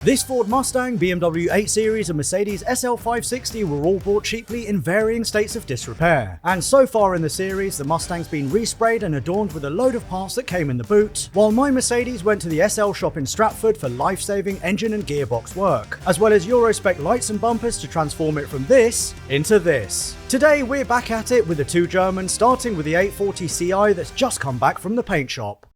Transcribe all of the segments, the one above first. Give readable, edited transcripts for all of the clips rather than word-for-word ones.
This Ford Mustang, BMW 8 Series and Mercedes SL560 were all bought cheaply in varying states of disrepair. And so far in the series, the Mustang's been resprayed and adorned with a load of parts that came in the boot, while my Mercedes went to the SL shop in Stratford for life-saving engine and gearbox work, as well as Euro-spec lights and bumpers to transform it from this into this. Today we're back at it with the two Germans, starting with the 840 Ci that's just come back from the paint shop.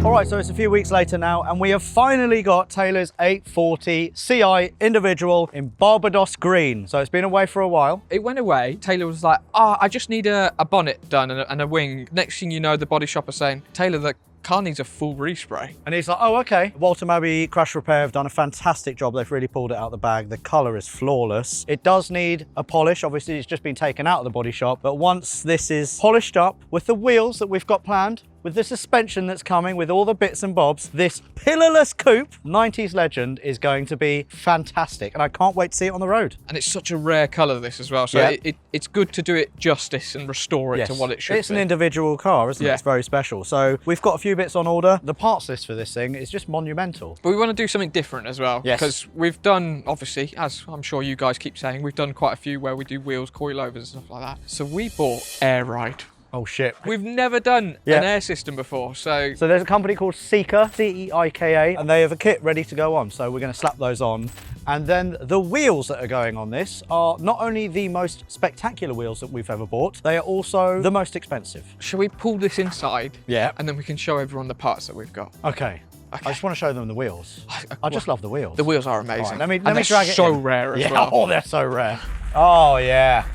Alright, so it's a few weeks later now, and we have finally got Taylor's 840 Ci individual in Barbados green. So it's been away for a while. It went away. Taylor was like, I just need a bonnet done and a wing. Next thing you know, the body shop are saying, Taylor, the car needs a full respray. And he's like, oh, okay. Walter Maby Crash Repair have done a fantastic job. They've really pulled it out of the bag. The colour is flawless. It does need a polish. Obviously, it's just been taken out of the body shop. But once this is polished up with the wheels that we've got planned, with the suspension that's coming, with all the bits and bobs, this pillarless coupe, 90s legend, is going to be fantastic. And I can't wait to see it on the road. And it's such a rare colour, this as well. So yeah. It's good to do it justice and restore it to what it should be. It's an individual car, isn't it? It's very special. So we've got a few bits on order. The parts list for this thing is just monumental. But we want to do something different as well. Yes. Because we've done, obviously, as I'm sure you guys keep saying, we've done quite a few where we do wheels, coilovers and stuff like that. So we bought Air Ride. Oh shit. We've never done an air system before, so there's a company called Seika, C-E-I-K-A, and they have a kit ready to go on, so we're going to slap those on. And then the wheels that are going on this are not only the most spectacular wheels that we've ever bought, they are also the most expensive. Shall we pull this inside? Yeah. And then we can show everyone the parts that we've got. Okay. I just want to show them the wheels. I just love the wheels. The wheels are amazing. Right, let me drag it so in. rare as well. Oh, they're so rare. Oh, yeah.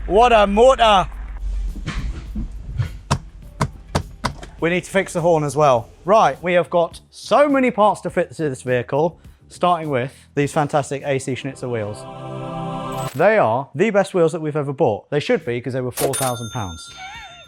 What a motor. We need to fix the horn as well. Right, we have got so many parts to fit to this vehicle, starting with these fantastic AC Schnitzer wheels. They are the best wheels that we've ever bought. They should be, because they were £4,000.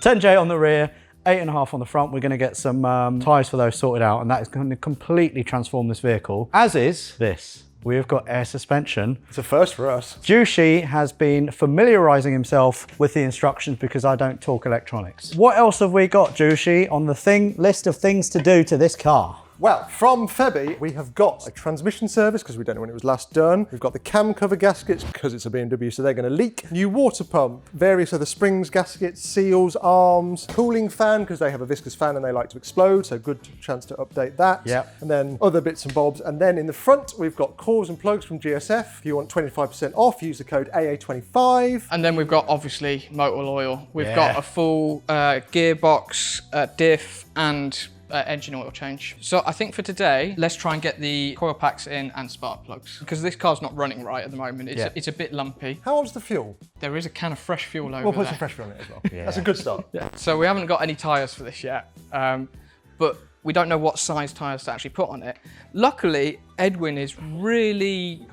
10J on the rear, 8.5 on the front. We're going to get some tyres for those sorted out, and that is going to completely transform this vehicle, as is this. We have got air suspension. It's a first for us. Jushi has been familiarising himself with the instructions because I don't talk electronics. What else have we got, Jushi, on the list of things to do to this car? Well, from Febi, we have got a transmission service, because we don't know when it was last done. We've got the cam cover gaskets, because it's a BMW, so they're going to leak. New water pump, various other springs, gaskets, seals, arms, cooling fan, because they have a viscous fan and they like to explode, so good chance to update that. Yeah. And then other bits and bobs. And then in the front, we've got cores and plugs from GSF. If you want 25% off, use the code AA25. And then we've got, obviously, motor oil. We've got a full gearbox, diff, and engine oil change. So I think for today, let's try and get the coil packs in and spark plugs, because this car's not running right at the moment. It's a bit lumpy. How old's the fuel? There is a can of fresh fuel over there. We'll put some fresh fuel in it as well. That's a good start. Yeah. So we haven't got any tyres for this yet, but we don't know what size tyres to actually put on it. Luckily, Edwin is really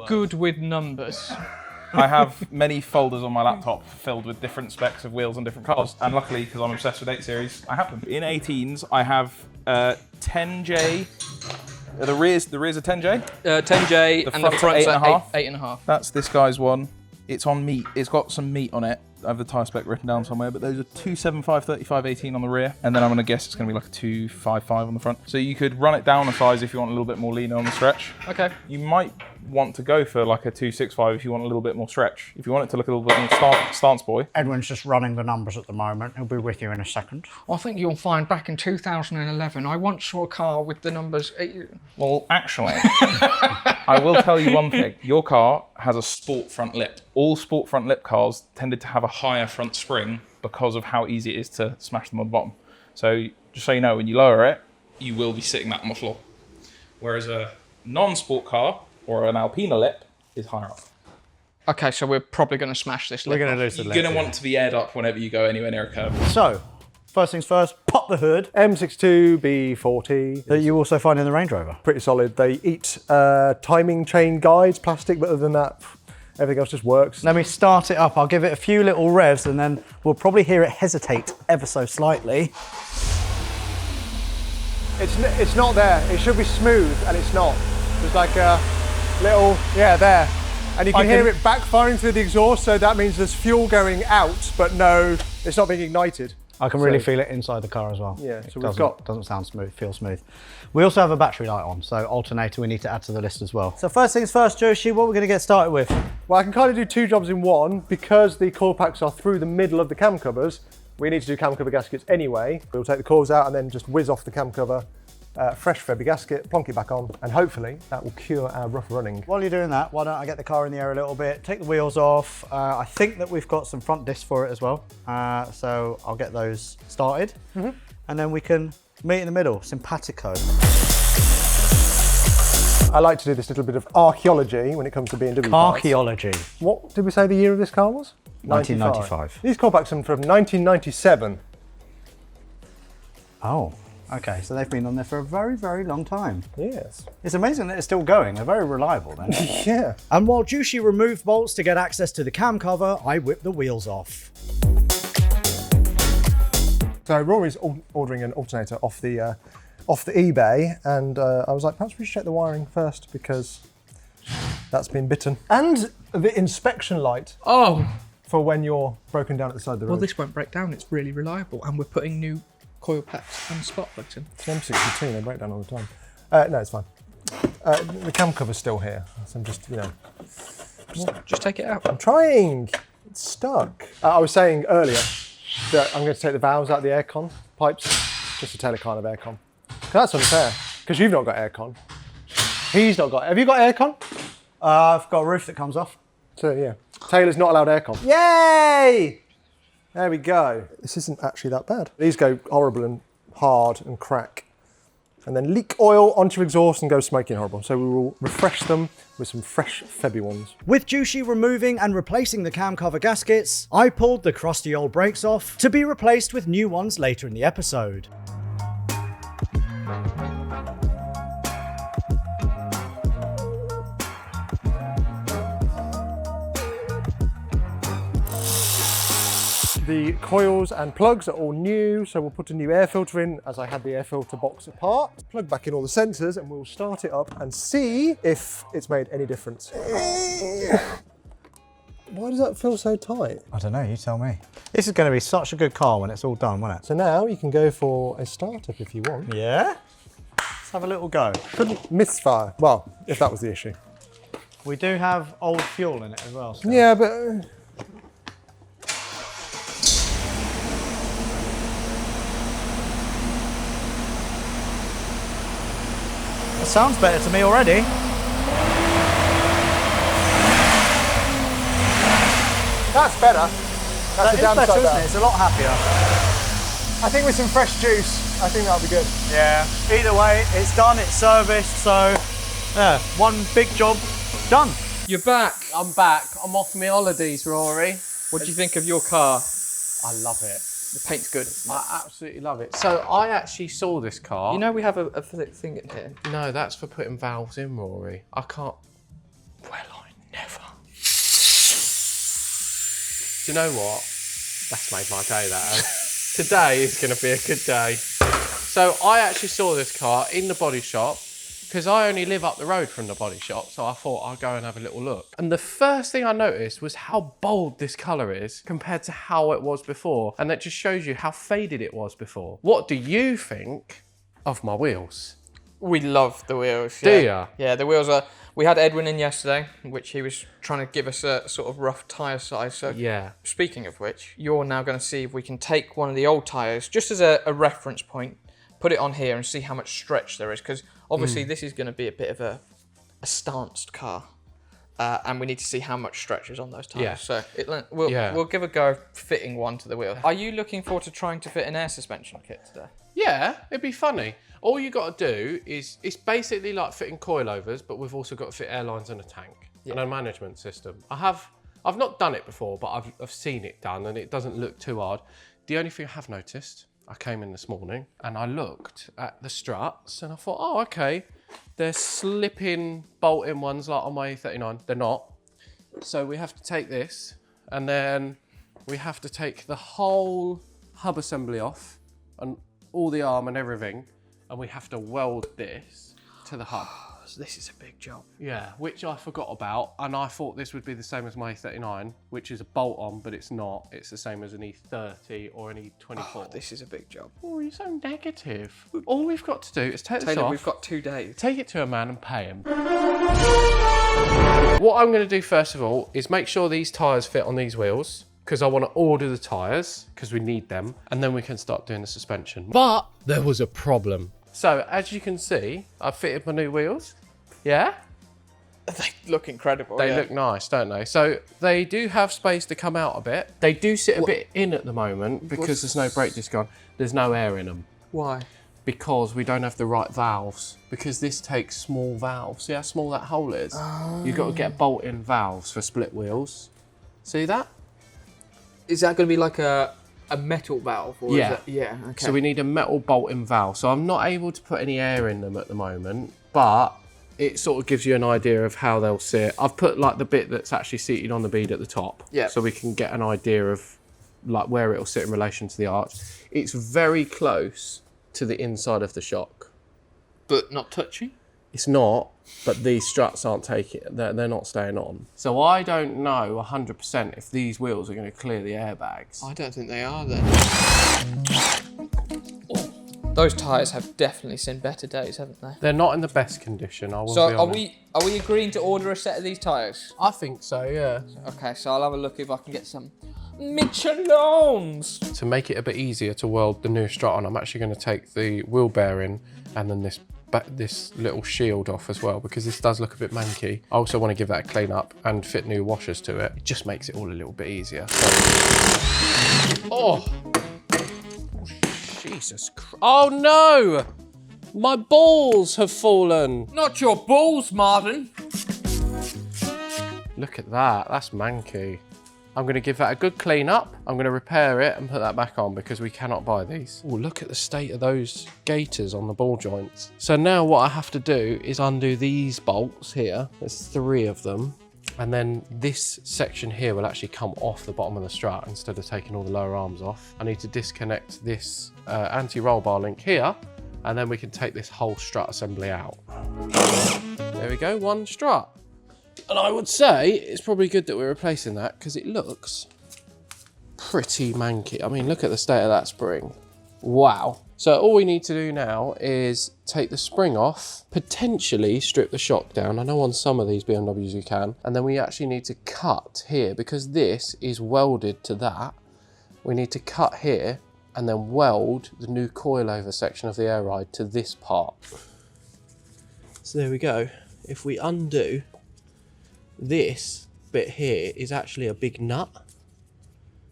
good with numbers. I have many folders on my laptop filled with different specs of wheels on different cars, and luckily, because I'm obsessed with 8 Series, I have them. In 18s, I have 10J. The rear's a 10J. 10J, and the front's 8.5. That's this guy's one. It's on meat. It's got some meat on it. I have the tyre spec written down somewhere, but those are 275, 35, 18 on the rear. And then I'm going to guess it's going to be like a 255 on the front. So you could run it down a size if you want a little bit more leaner on the stretch. Okay. You might want to go for like a 265 if you want a little bit more stretch. If you want it to look a little bit more stance boy. Edwin's just running the numbers at the moment. He'll be with you in a second. I think you'll find back in 2011, I once saw a car with the numbers. Well, actually, I will tell you one thing. Your car has a sport front lip. All sport front lip cars tended to have a higher front spring because of how easy it is to smash them on the bottom. So just so you know, when you lower it, you will be sitting that on the floor. Whereas a non-sport car or an Alpina lip is higher up. Okay, so we're probably going to smash this lip. We're going to lose the lip. You're going to want to be aired up whenever you go anywhere near a curb. So, first things first, pop the hood. M62 B40. That you also find in the Range Rover. Pretty solid. They eat timing chain guides, plastic, but other than that, everything else just works. Let me start it up. I'll give it a few little revs and then we'll probably hear it hesitate ever so slightly. It's not there. It should be smooth, and it's not. There's like a little, there. And you can hear it backfiring through the exhaust, so that means there's fuel going out, but no, it's not being ignited. I can really feel it inside the car as well. Yeah, so doesn't sound smooth, feel smooth. We also have a battery light on, so alternator we need to add to the list as well. So first things first, Joshi, what we're going to get started with? Well, I can kind of do 2 jobs in one because the coil packs are through the middle of the cam covers. We need to do cam cover gaskets anyway. We'll take the coils out and then just whiz off the cam cover, fresh Febby gasket, plonk it back on, and hopefully that will cure our rough running. While you're doing that, why don't I get the car in the air a little bit, take the wheels off. I think that we've got some front discs for it as well. So I'll get those started and then we can meet in the middle, simpatico. I like to do this little bit of archaeology when it comes to BMW parts. Archaeology. What did we say the year of this car was? 1995. These coil packs are from 1997. Oh, okay, so they've been on there for a very, very long time. Yes. It's amazing that it's still going. They're very reliable then. Yeah. And while Jushi removed bolts to get access to the cam cover, I whipped the wheels off. So Rory's ordering an alternator off the eBay, and I was like, perhaps we should check the wiring first because that's been bitten. And the inspection light. Oh. For when you're broken down at the side of the road. Well, this won't break down. It's really reliable, and we're putting new coil packs and spark plugs in. It's an M62, they break down all the time. No, it's fine. The cam cover's still here, so I'm just, Just take it out. I'm trying. It's stuck. I was saying earlier that I'm going to take the valves out of the aircon pipes, just to tell a kind of aircon. That's unfair, because you've not got aircon. He's not got. Have you got aircon? I've got a roof that comes off. So yeah, Taylor's not allowed aircon. Yay! There we go. This isn't actually that bad. These go horrible and hard and crack. And then leak oil onto exhaust and go smoking horrible. So we will refresh them with some fresh Febby ones. With Jushi removing and replacing the cam cover gaskets, I pulled the crusty old brakes off to be replaced with new ones later in the episode. The coils and plugs are all new, so we'll put a new air filter in as I had the air filter box apart. Plug back in all the sensors and we'll start it up and see if it's made any difference. Why does that feel so tight? I don't know, you tell me. This is going to be such a good car when it's all done, won't it? So now you can go for a startup if you want. Yeah? Let's have a little go. Couldn't misfire. Well, if that was the issue. We do have old fuel in it as well. So. Yeah, but... It sounds better to me already. That's better. That's the downside better, isn't there. it? It's a lot happier. I think with some fresh juice, I think that'll be good. Yeah. Either way, it's done, it's serviced, so yeah, one big job done. You're back. I'm back. I'm off my holidays, Rory. What do you think of your car? I love it. The paint's good. I absolutely love it. So I actually saw this car. You know we have a thing in here. No, that's for putting valves in, Rory. I can't. Well, I never. Do you know what? That's made my day, that has. Today is going to be a good day. So I actually saw this car in the body shop because I only live up the road from the body shop, so I thought I'd go and have a little look. And the first thing I noticed was how bold this colour is compared to how it was before. And that just shows you how faded it was before. What do you think of my wheels? We love the wheels. Do Yeah. ya? Yeah, the wheels are. We had Edwin in yesterday, which he was trying to give us a sort of rough tyre size. So Yeah. speaking of which, you're now going to see if we can take one of the old tyres, just as a reference point, put it on here and see how much stretch there is, because obviously this is going to be a bit of a stanced car, and we need to see how much stretch is on those tyres. Yeah. So we'll give a go of fitting one to the wheel. Are you looking forward to trying to fit an air suspension kit today? Yeah, it'd be funny. All you got to do is, it's basically like fitting coilovers, but we've also got to fit airlines and a tank and a management system. I've not done it before, but I've seen it done and it doesn't look too hard. The only thing I have noticed, I came in this morning and I looked at the struts and I thought, oh, okay, they're slipping bolt-in ones like on my E39. They're not. So we have to take this and then we have to take the whole hub assembly off and all the arm and everything, and we have to weld this to the hub. This is a big job. Yeah, which I forgot about, and I thought this would be the same as my E39, which is a bolt-on, but it's not. It's the same as an E30 or an E24. Oh, this is a big job. Oh, you're so negative. All we've got to do is take this Taylor, off, we've got 2 days. take it to a man and pay him. What I'm going to do first of all is make sure these tyres fit on these wheels, because I want to order the tyres, because we need them, and then we can start doing the suspension. But there was a problem. So, as you can see, I've fitted my new wheels. Yeah? They look incredible. They look nice, don't they? So they do have space to come out a bit. They do sit a bit in at the moment because there's no brake disc on. There's no air in them. Why? Because we don't have the right valves. Because this takes small valves. See how small that hole is? You've got to get bolt-in valves for split wheels. See that? Is that going to be like a metal valve? Or Yeah. Is it? Yeah, okay. So we need a metal bolt-in valve. So I'm not able to put any air in them at the moment, but it sort of gives you an idea of how they'll sit. I've put like the bit that's actually seated on the bead at the top, yeah, so we can get an idea of like where it'll sit in relation to the arch. It's very close to the inside of the shock. But not touching? It's not, but these struts aren't taking, they're not staying on. So I don't know 100% if these wheels are going to clear the airbags. I don't think they are then. Those tyres have definitely seen better days, haven't they? They're not in the best condition, I will So be are honest. we agreeing to order a set of these tyres? I think so, yeah. Okay, so I'll have a look if I can get some Michelins. To make it a bit easier to weld the new strut on, I'm actually going to take the wheel bearing and then this little shield off as well, because this does look a bit manky. I also want to give that a clean up and fit new washers to it. It just makes it all a little bit easier. So... Oh! Jesus Christ. Oh no! My balls have fallen. Not your balls, Martin. Look at that, that's manky. I'm going to give that a good clean up. I'm going to repair it and put that back on because we cannot buy these. Oh, look at the state of those gaiters on the ball joints. So now what I have to do is undo these bolts here. There's 3 of them. And then this section here will actually come off the bottom of the strut instead of taking all the lower arms off. I need to disconnect this anti-roll bar link here, and then we can take this whole strut assembly out. There we go, 1 strut. And I would say it's probably good that we're replacing that because it looks pretty manky. I mean, look at the state of that spring. Wow. So all we need to do now is take the spring off, potentially strip the shock down. I know on some of these BMWs you can. And then we actually need to cut here because this is welded to that. We need to cut here and then weld the new coilover section of the air ride to this part. So there we go. If we undo, this bit here is actually a big nut.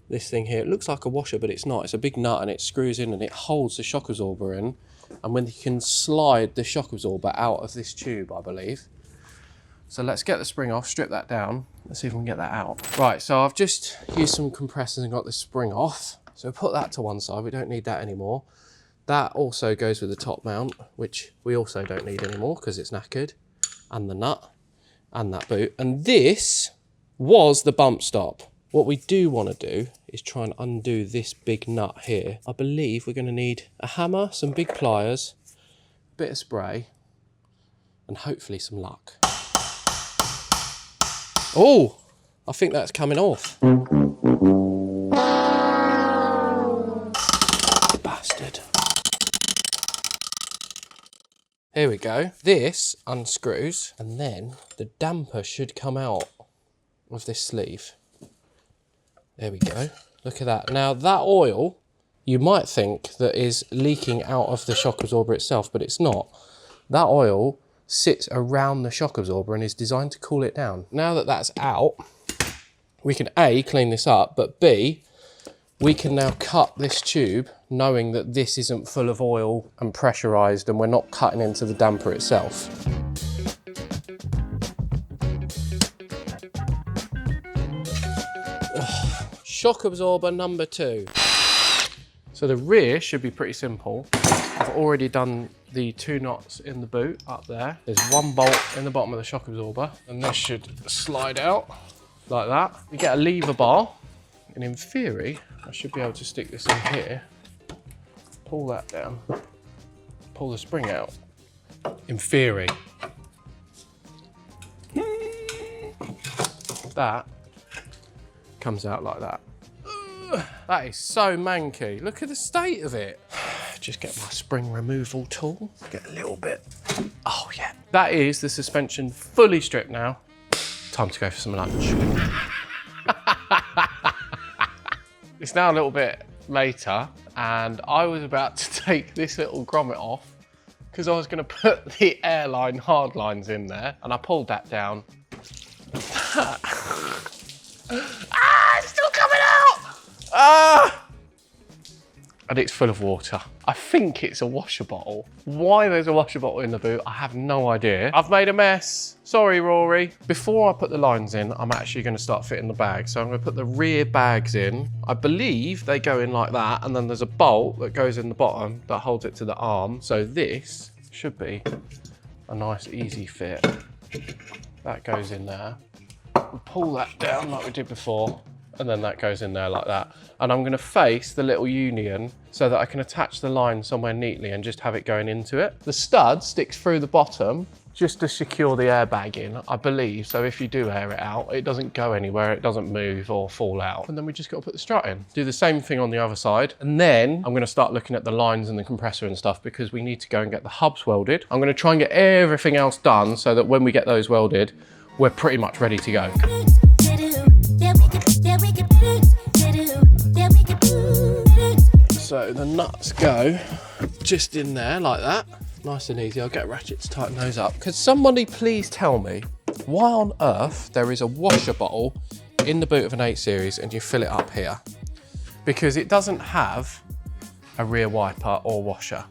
This thing here, it looks like a washer, but it's not. It's a big nut and it screws in and it holds the shock absorber in. And when you can slide the shock absorber out of this tube, I believe. So let's get the spring off, strip that down. Let's see if we can get that out. Right, so I've just used some compressors and got this spring off. So put that to one side, we don't need that anymore. That also goes with the top mount, which we also don't need anymore because it's knackered. And the nut. And that boot. And this was the bump stop. What we do want to do is try and undo this big nut here. I believe we're going to need a hammer, some big pliers, a bit of spray, and hopefully some luck. Oh, I think that's coming off. Bastard. Here we go. This unscrews, and then the damper should come out of this sleeve. There we go. Look at that. Now that oil, you might think that is leaking out of the shock absorber itself, but it's not. That oil sits around the shock absorber and is designed to cool it down. Now that that's out, we can A, clean this up, but B, we can now cut this tube knowing that this isn't full of oil and pressurized and we're not cutting into the damper itself. Shock absorber number 2. So the rear should be pretty simple. I've already done the 2 knots in the boot up there. There's 1 bolt in the bottom of the shock absorber and this should slide out like that. You get a lever bar and in theory, I should be able to stick this in here, pull that down, pull the spring out. In theory. that comes out like that. That is so manky. Look at the state of it. Just get my spring removal tool. Get a little bit. Oh yeah. That is the suspension fully stripped now. Time to go for some lunch. It's now a little bit later and I was about to take this little grommet off because I was going to put the airline hard lines in there and I pulled that down. It's still coming out! And it's full of water. I think it's a washer bottle. Why there's a washer bottle in the boot, I have no idea. I've made a mess. Sorry, Rory. Before I put the lines in, I'm actually going to start fitting the bags. So I'm going to put the rear bags in. I believe they go in like that, and then there's a bolt that goes in the bottom that holds it to the arm. So this should be a nice, easy fit. That goes in there. We'll pull that down like we did before. And then that goes in there like that. And I'm gonna face the little union so that I can attach the line somewhere neatly and just have it going into it. The stud sticks through the bottom just to secure the airbag in, I believe. So if you do air it out, it doesn't go anywhere, it doesn't move or fall out. And then we just gotta put the strut in. Do the same thing on the other side. And then I'm gonna start looking at the lines and the compressor and stuff because we need to go and get the hubs welded. I'm gonna try and get everything else done so that when we get those welded, we're pretty much ready to go. So the nuts go just in there like that. Nice and easy. I'll get a ratchet to tighten those up. Could somebody please tell me why on earth there is a washer bottle in the boot of an 8 Series and you fill it up here? Because it doesn't have a rear wiper or washer.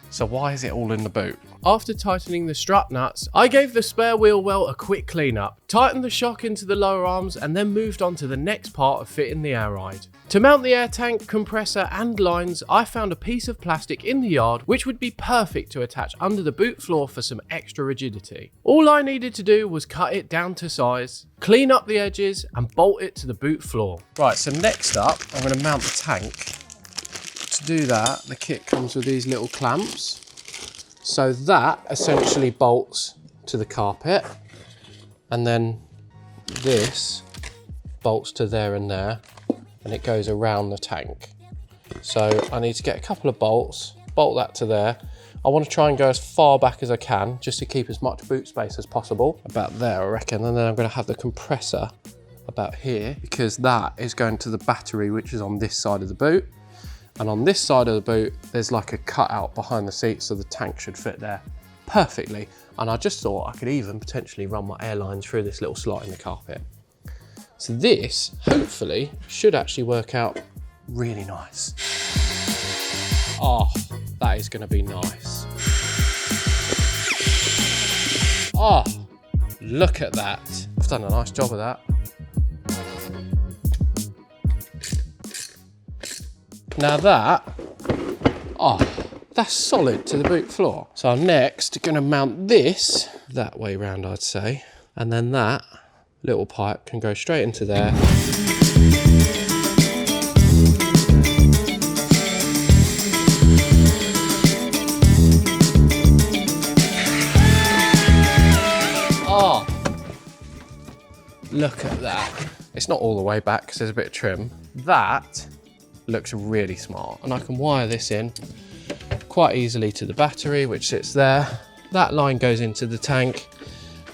So why is it all in the boot? After tightening the strut nuts, I gave the spare wheel well a quick clean up, tightened the shock into the lower arms and then moved on to the next part of fitting the air ride. To mount the air tank, compressor and lines, I found a piece of plastic in the yard which would be perfect to attach under the boot floor for some extra rigidity. All I needed to do was cut it down to size, clean up the edges and bolt it to the boot floor. Right, so next up I'm going to mount the tank. To do that, the kit comes with these little clamps. So that essentially bolts to the carpet and then this bolts to there and there and it goes around the tank. So I need to get a couple of bolts, bolt that to there. I want to try and go as far back as I can just to keep as much boot space as possible. About there, I reckon. And then I'm going to have the compressor about here because that is going to the battery which is on this side of the boot. And on this side of the boot, there's like a cutout behind the seat, so the tank should fit there perfectly. And I just thought I could even potentially run my airlines through this little slot in the carpet. So this, hopefully, should actually work out really nice. Oh, that is gonna be nice. Oh, look at that. I've done a nice job of that. Now that, that's solid to the boot floor. So I'm next gonna mount this that way round, I'd say. And then that little pipe can go straight into there. Oh, look at that. It's not all the way back because there's a bit of trim. That looks really smart. And I can wire this in quite easily to the battery, which sits there. That line goes into the tank.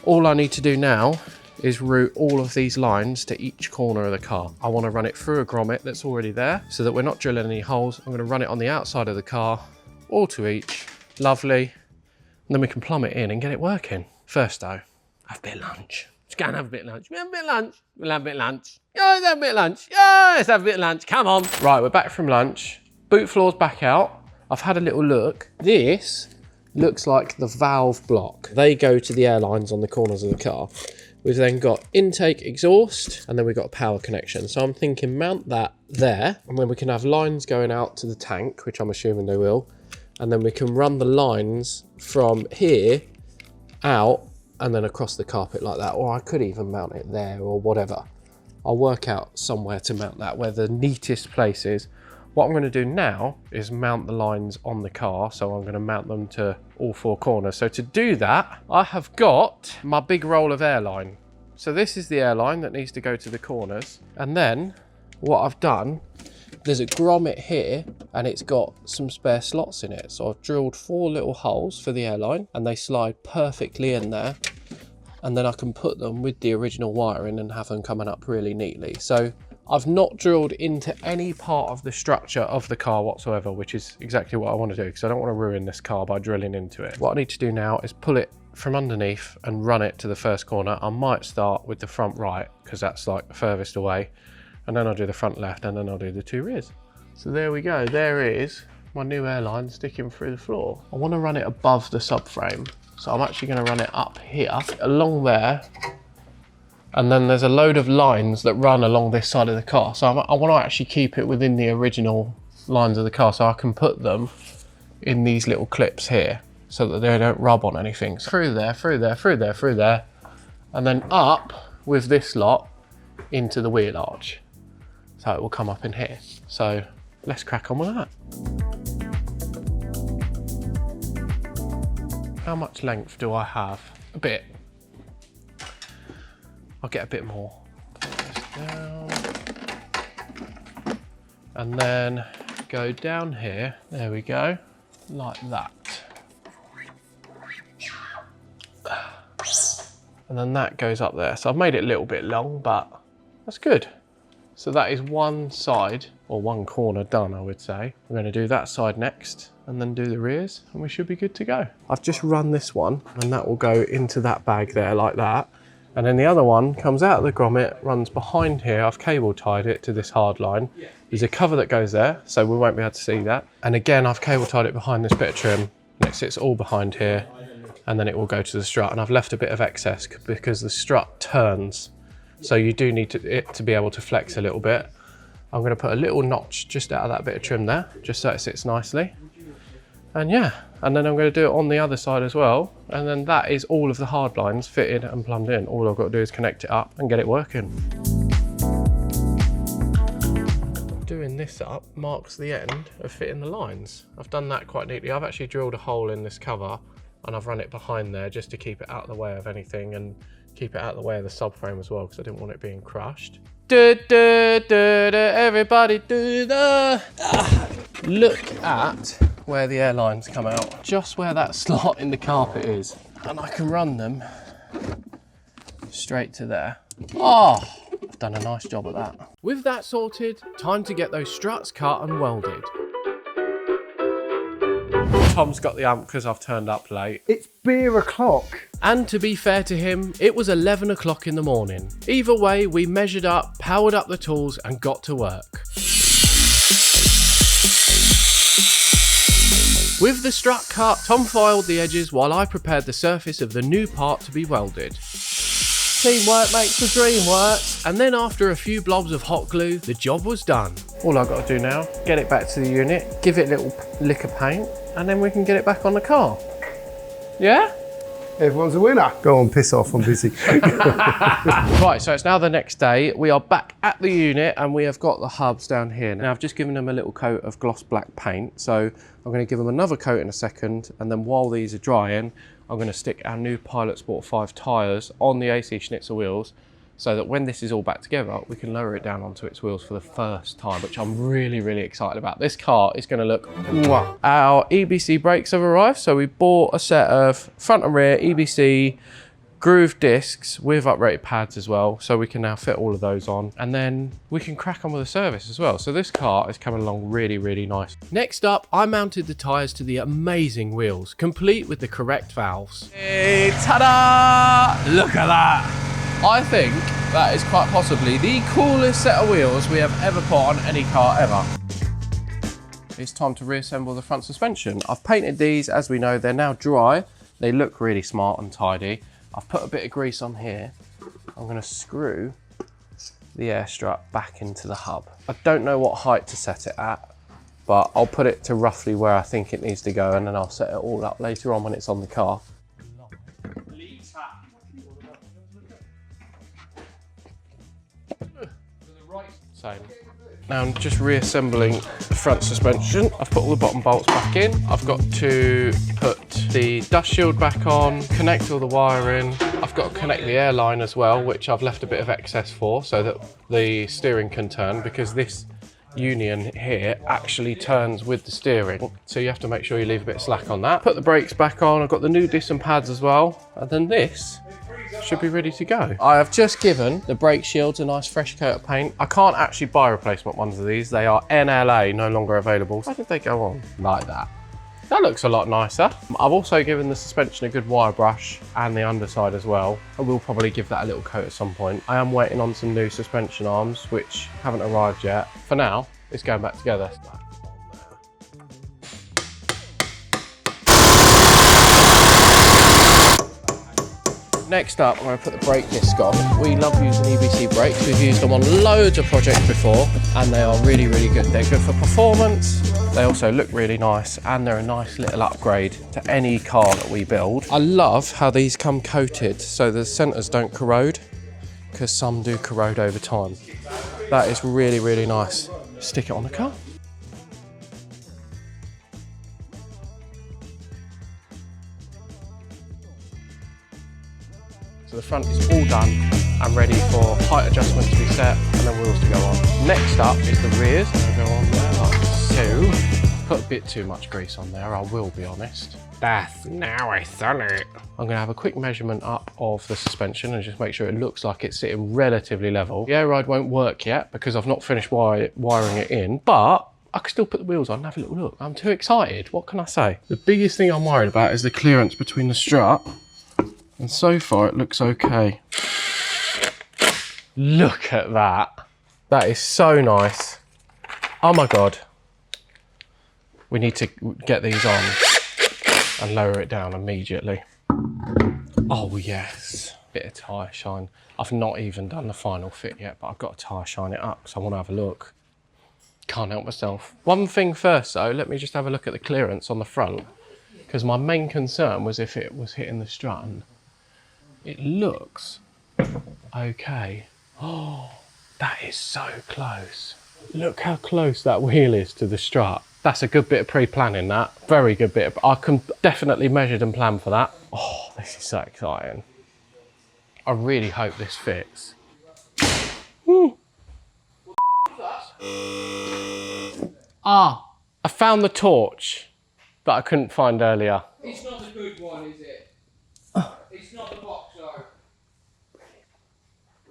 All I need to do now is route all of these lines to each corner of the car. I want to run it through a grommet that's already there so that we're not drilling any holes. I'm going to run it on the outside of the car, all to each. Lovely. And then we can plumb it in and get it working. First though, have a bit of lunch. Let's go and have a bit of lunch. We'll have a bit of lunch. We'll have a bit of lunch. Yeah, let's have a bit of lunch. Yeah, let's have a bit of lunch. Come on. Right, we're back from lunch. Boot floor's back out. I've had a little look. This looks like the valve block. They go to the airlines on the corners of the car. We've then got intake exhaust and then we've got a power connection. So I'm thinking mount that there and then we can have lines going out to the tank, which I'm assuming they will. And then we can run the lines from here out and then across the carpet like that. Or I could even mount it there or whatever. I'll work out somewhere to mount that where the neatest place is. What I'm going to do now is mount the lines on the car. So I'm going to mount them to all four corners. So to do that, I have got my big roll of airline. So this is the airline that needs to go to the corners. And then what I've done, there's a grommet here and it's got some spare slots in it. So I've drilled 4 little holes for the airline and they slide perfectly in there. And then I can put them with the original wiring and have them coming up really neatly. So I've not drilled into any part of the structure of the car whatsoever, which is exactly what I want to do because I don't want to ruin this car by drilling into it. What I need to do now is pull it from underneath and run it to the first corner. I might start with the front right because that's like the furthest away, and then I'll do the front left, and then I'll do the 2 rears. So there we go, there is my new airline sticking through the floor. I want to run it above the subframe, so I'm actually going to run it up here, along there, and then there's a load of lines that run along this side of the car. So I want to actually keep it within the original lines of the car, so I can put them in these little clips here so that they don't rub on anything. So through there, through there, through there, through there, and then up with this lot into the wheel arch. So it will come up in here. So let's crack on with that. How much length do I have? A bit. I'll get a bit more. Put this down. And then go down here. There we go. Like that. And then that goes up there. So I've made it a little bit long, but that's good. So that is one side, or one corner done, I would say. We're going to do that side next, and then do the rears, and we should be good to go. I've just run this one, and that will go into that bag there like that. And then the other one comes out of the grommet, runs behind here. I've cable tied it to this hard line. There's a cover that goes there, so we won't be able to see that. And again, I've cable tied it behind this bit of trim, and it sits all behind here, and then it will go to the strut. And I've left a bit of excess because the strut turns. So you do need it to be able to flex a little bit. I'm going to put a little notch just out of that bit of trim there, just so it sits nicely. And yeah, and then I'm going to do it on the other side as well. And then that is all of the hard lines fitted and plumbed in. All I've got to do is connect it up and get it working. Doing this up marks the end of fitting the lines. I've done that quite neatly. I've actually drilled a hole in this cover and I've run it behind there just to keep it out of the way of anything and keep it out of the way of the subframe as well because I didn't want it being crushed. Everybody do the... Look at where the airlines come out. Just where that slot in the carpet is. And I can run them straight to there. Oh, I've done a nice job of that. With that sorted, time to get those struts cut and welded. Tom's got the amp because I've turned up late. It's beer o'clock. And to be fair to him, it was 11 o'clock in the morning. Either way, we measured up, powered up the tools and got to work. With the strut cut, Tom filed the edges while I prepared the surface of the new part to be welded. Teamwork makes the dream work. And then after a few blobs of hot glue, the job was done. All I've got to do now, get it back to the unit, give it a little lick of paint, and then we can get it back on the car. Yeah? Everyone's a winner. Go on, piss off, I'm busy. Right, so it's now the next day. We are back at the unit and we have got the hubs down here. Now I've just given them a little coat of gloss black paint. So I'm going to give them another coat in a second. And then while these are drying, I'm going to stick our new Pilot Sport 5 tyres on the AC Schnitzer wheels so that when this is all back together, we can lower it down onto its wheels for the first time, which I'm really, really excited about. This car is going to look mwah. Our EBC brakes have arrived, so we bought a set of front and rear EBC groove discs with uprated pads as well, so we can now fit all of those on, and then we can crack on with the service as well. So this car is coming along really, really nice. Next up, I mounted the tyres to the amazing wheels, complete with the correct valves. Hey, ta-da! Look at that! I think that is quite possibly the coolest set of wheels we have ever put on any car ever. It's time to reassemble the front suspension. I've painted these, as we know, they're now dry. They look really smart and tidy. I've put a bit of grease on here. I'm going to screw the air strut back into the hub. I don't know what height to set it at, but I'll put it to roughly where I think it needs to go, and then I'll set it all up later on when it's on the car. Same. Now I'm just reassembling the front suspension. I've put all the bottom bolts back in. I've got to put the dust shield back on, connect all the wiring. I've got to connect the airline as well, which I've left a bit of excess for so that the steering can turn, because this union here actually turns with the steering. So you have to make sure you leave a bit of slack on that. Put the brakes back on. I've got the new disc and pads as well. And then this should be ready to go. I have just given the brake shields a nice fresh coat of paint. I can't actually buy replacement ones of these. They are NLA, no longer available. Why did they go on like that? That looks a lot nicer. I've also given the suspension a good wire brush and the underside as well. I will probably give that a little coat at some point. I am waiting on some new suspension arms, which haven't arrived yet. For now, it's going back together. Next up, I'm going to put the brake disc on. We love using EBC brakes. We've used them on loads of projects before, and they are really, really good. They're good for performance. They also look really nice, and they're a nice little upgrade to any car that we build. I love how these come coated so the centers don't corrode, because some do corrode over time. That is really, really nice. Stick it on the car. So the front is all done and ready for height adjustment to be set and then wheels to go on. Next up is the rears. They'll go on there like so. Put a bit too much grease on there, I will be honest. That's now I've done it. I'm gonna have a quick measurement up of the suspension and just make sure it looks like it's sitting relatively level. The air ride won't work yet because I've not finished wiring it in, but I can still put the wheels on and have a little look. I'm too excited, what can I say? The biggest thing I'm worried about is the clearance between the strut. And so far it looks okay. Look at that. That is so nice. Oh my God. We need to get these on and lower it down immediately. Oh yes. Bit of tyre shine. I've not even done the final fit yet, but I've got to tyre shine it up because I want to have a look. Can't help myself. One thing first though, let me just have a look at the clearance on the front, because my main concern was if it was hitting the strut. And it looks okay. Oh, that is so close. Look how close that wheel is to the strut. That's a good bit of pre-planning, that. Very good bit of, I can definitely measured and plan for that. Oh, this is so exciting. I really hope this fits. Ah, I found the torch that I couldn't find earlier. It's not the good one, is it? It's not the box, though.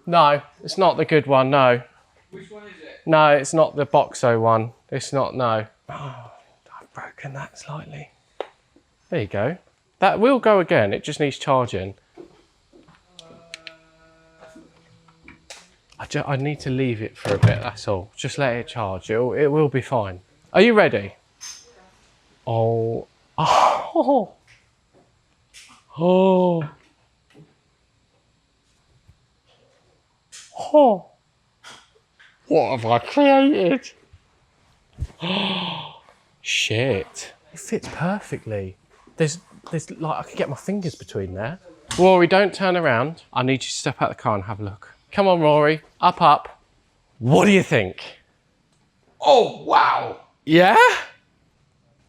No, it's not the good one, no. Which one is it? No, it's not the Boxo one. It's not, no. Oh, I've broken that slightly. There you go. That will go again, it just needs charging. I need to leave it for a bit, that's all. Just let it charge, it will be fine. Are you ready? Oh. Oh. Oh. Oh. What have I created? Shit. It fits perfectly. There's like, I could get my fingers between there. Rory, don't turn around. I need you to step out the car and have a look. Come on, Rory. Up, up. What do you think? Oh, wow. Yeah?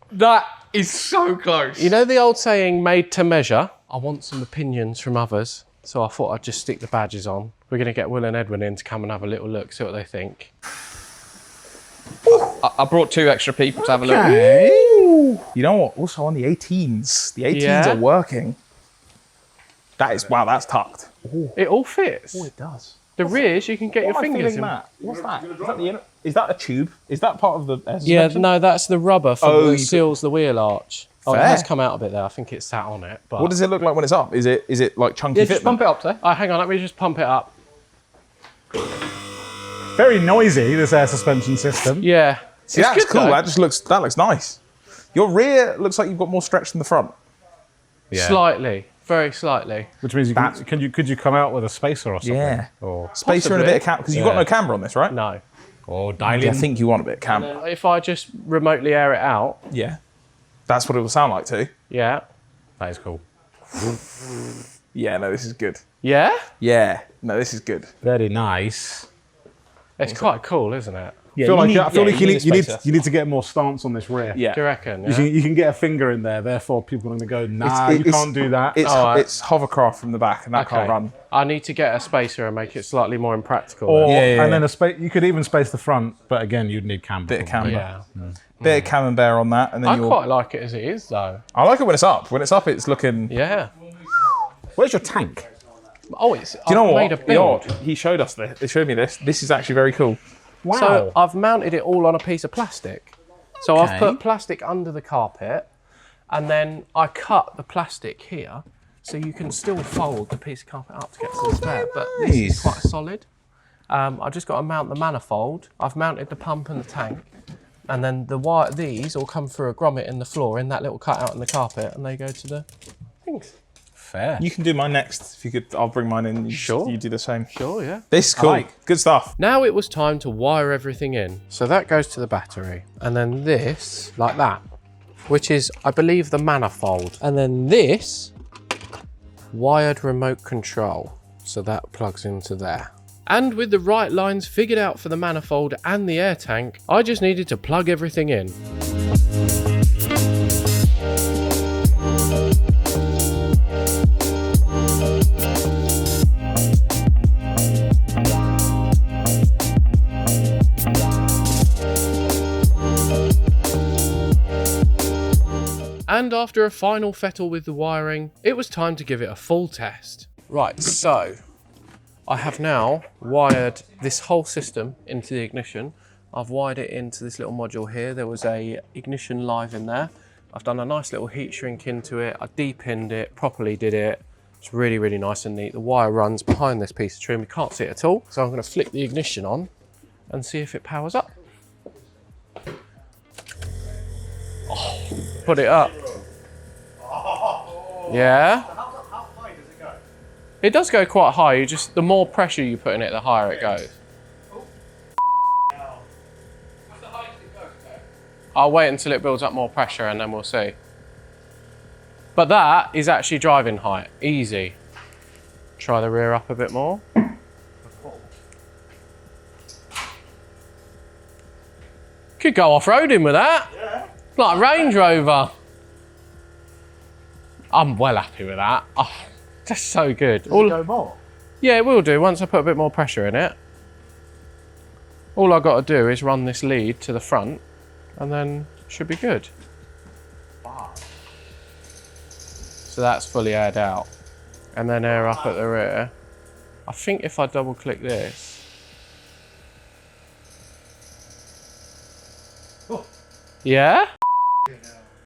That is so close. You know the old saying, made to measure? I want some opinions from others, so I thought I'd just stick the badges on. We're going to get Will and Edwin in to come and have a little look, see what they think. I brought 2 extra people to have a look. You know what? Also on the 18s. The 18s are working. That is, wow, that's tucked. It all fits. Oh, it does. The rears, you can get your fingers in. That? What's that? Is that the inner? Is that a tube? Is that part of the air Yeah, suspension? no, that's the rubber for that seals the wheel arch. Oh, it Fair. has come out a bit there. I think it's sat on it. But What does it look like when it's up? Is it like chunky Yeah, just fitment? pump it up there. oh, hang on, let me just pump it up. Very noisy, this air suspension system. Yeah. See, It's that's good, cool. though. That looks nice. Your rear looks like you've got more stretch than the front. Yeah. Slightly, very slightly. Which means could you come out with a spacer or something? Yeah. Or Spacer and a bit of camber, because you've got Yeah. no camber on this, right? No. I think you want a bit of camber. If I just remotely air it out, Yeah. That's what it will sound like too. yeah. That is cool. Yeah, no, this is good. Yeah? Yeah, no, this is good. very nice. It's quite cool, isn't it? Yeah, I feel like you spacer. need to get more stance on this rear. Yeah. Do you reckon? You can get a finger in there, therefore people are going to go, nah, you can't do that. It's hovercraft from the back, and that can't run. I need to get a spacer and make it slightly more impractical. Or, Yeah. and then you could even space the front, but again, you'd need camber. Bit of camber. Yeah. Bit of camembert on that, and then I quite like it as it is, though. I like it when it's up. When it's up, it's looking. Yeah. Where's your tank? Oh, it's. Do you know what? Made a build. He showed us this. They showed me this. This is actually very cool. Wow. So I've mounted it all on a piece of plastic. So I've put plastic under the carpet, and then I cut the plastic here, so you can still fold the piece of carpet up to get to the spare. But this is quite solid. I just got to mount the manifold. I've mounted the pump and the tank, and then these all come through a grommet in the floor in that little cutout in the carpet, and they go to the things. Fair. You can do mine next. If you could, I'll bring mine in. Sure. You do the same. Sure, yeah. This is cool. Good stuff. Now it was time to wire everything in. So that goes to the battery. And then this, like that, which is, I believe, the manifold. And then this, wired remote control. So that plugs into there. And with the right lines figured out for the manifold and the air tank, I just needed to plug everything in. And after a final fettle with the wiring, it was time to give it a full test. Right, so I have now wired this whole system into the ignition. I've wired it into this little module here. There was a ignition live in there. I've done a nice little heat shrink into it. I de-pinned it, properly did it. It's really, really nice and neat. The wire runs behind this piece of trim. You can't see it at all. So I'm gonna flick the ignition on and see if it powers up. Oh, put it up. Yeah. How high does it go? It does go quite high. The more pressure you put in it, the higher it goes. I'll wait until it builds up more pressure and then we'll see. But that is actually driving height. Easy. Try the rear up a bit more. Could go off-roading with that. Yeah. Like a Range Rover. I'm well happy with that. Oh, just so good. Does it go more? Yeah, it will do once I put a bit more pressure in it. All I've got to do is run this lead to the front and then it should be good. Wow. So that's fully aired out. And then air up at the rear. I think if I double click this. Oh. Yeah?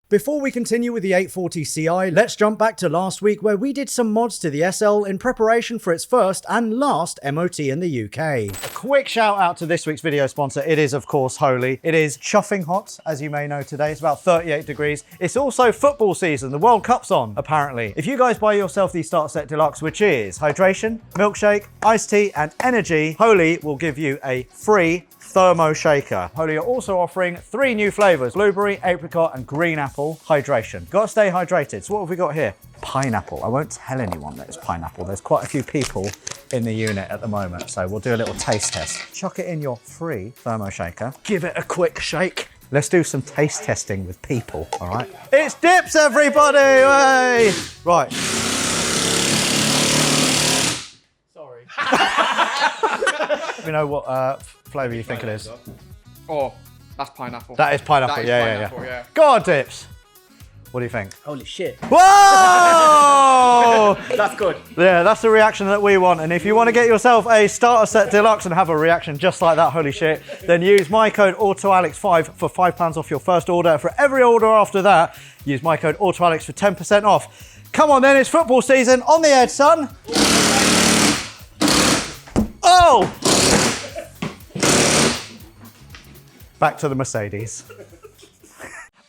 Before we continue with the 840 Ci, let's jump back to last week where we did some mods to the SL in preparation for its first and last MOT in the UK. A quick shout out to this week's video sponsor. It is, of course, Holy. It is chuffing hot, as you may know today. It's about 38 degrees. It's also football season. The World Cup's on, apparently. If you guys buy yourself the Starter Set Deluxe, which is hydration, milkshake, iced tea, and energy, Holy will give you a free thermo shaker. Holy are also offering 3 new flavors: blueberry, apricot, and green apple hydration. Gotta stay hydrated. So what have we got here? Pineapple. I won't tell anyone that it's pineapple. There's quite a few people in the unit at the moment, so we'll do a little taste test. Chuck it in your free thermo shaker. Give it a quick shake. Let's do some taste testing with people, all right? It's dips, everybody! Hey! Right. Sorry. You know what flavour you think it is? Oh, that's pineapple. That is pineapple, That is yeah, pineapple, yeah. yeah. Go on, Dips. What do you think? Holy shit. Whoa! That's good. Yeah, that's the reaction that we want. And if you want to get yourself a Starter Set Deluxe and have a reaction just like that, holy shit, then use my code AutoAlex5 for £5 off your first order. For every order after that, use my code AutoAlex for 10% off. Come on then, it's football season. On the edge, son. Oh! Back to the Mercedes.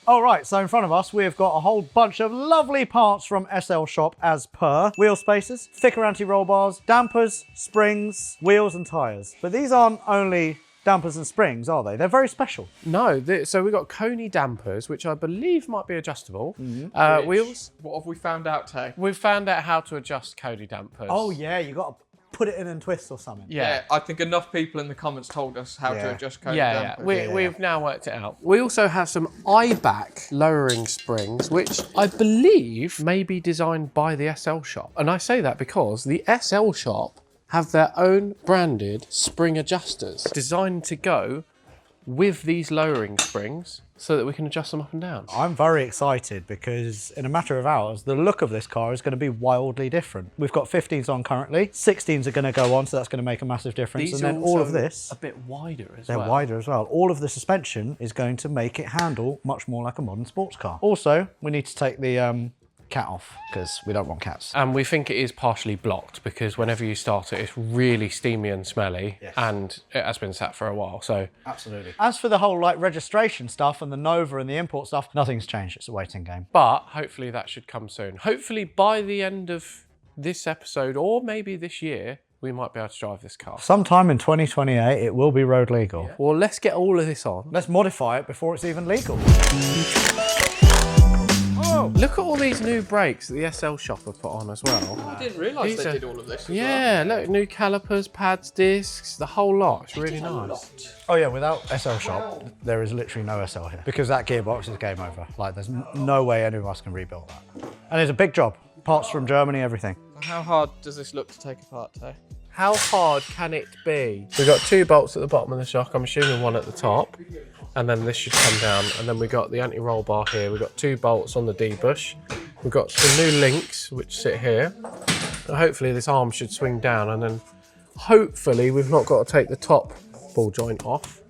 All right, so in front of us, we've got a whole bunch of lovely parts from SL Shop as per. Wheel spacers, thicker anti-roll bars, dampers, springs, wheels and tyres. But these aren't only dampers and springs, are they? They're very special. No, so we've got Coney dampers, which I believe might be adjustable. Wheels. What have we found out, Tay? We've found out how to adjust Cody dampers. Oh yeah, you got put it in and twist or something. Yeah, I think enough people in the comments told us how to adjust code dampers. We've now worked it out. We also have some eye-back lowering springs, which I believe may be designed by the SL shop. And I say that because the SL shop have their own branded spring adjusters designed to go with these lowering springs so that we can adjust them up and down. I'm very excited because in a matter of hours, the look of this car is going to be wildly different. We've got 15s on currently, 16s are going to go on, so that's going to make a massive difference. These and then are all of also this, a bit wider as they're well. wider as well. All of the suspension is going to make it handle much more like a modern sports car. Also, we need to take the cat off because we don't want cats. And we think it is partially blocked because whenever you start it, it's really steamy and smelly, and it has been sat for a while. So Absolutely. As for the whole like registration stuff and the Nova and the import stuff, nothing's changed. It's a waiting game. but hopefully that should come soon. Hopefully by the end of this episode, or maybe this year, we might be able to drive this car. Sometime in 2028, it will be road legal. Well, let's get all of this on. Let's modify it before it's even legal. Look at all these new brakes that the SL shop have put on as well. I didn't realise These they are- did all of this. Yeah, look, new calipers, pads, discs, the whole lot. It's really nice. Oh yeah, without SL shop, there is literally no SL here because that gearbox is game over. Like, there's no way any of us can rebuild that. And it's a big job. Parts from Germany, everything. How hard does this look to take apart, Tay? How hard can it be? We've got 2 bolts at the bottom of the shock. I'm assuming 1 at the top. And then this should come down. And then we've got the anti-roll bar here. We've got 2 bolts on the D-bush. We've got some new links, which sit here. And hopefully this arm should swing down. And then hopefully we've not got to take the top ball joint off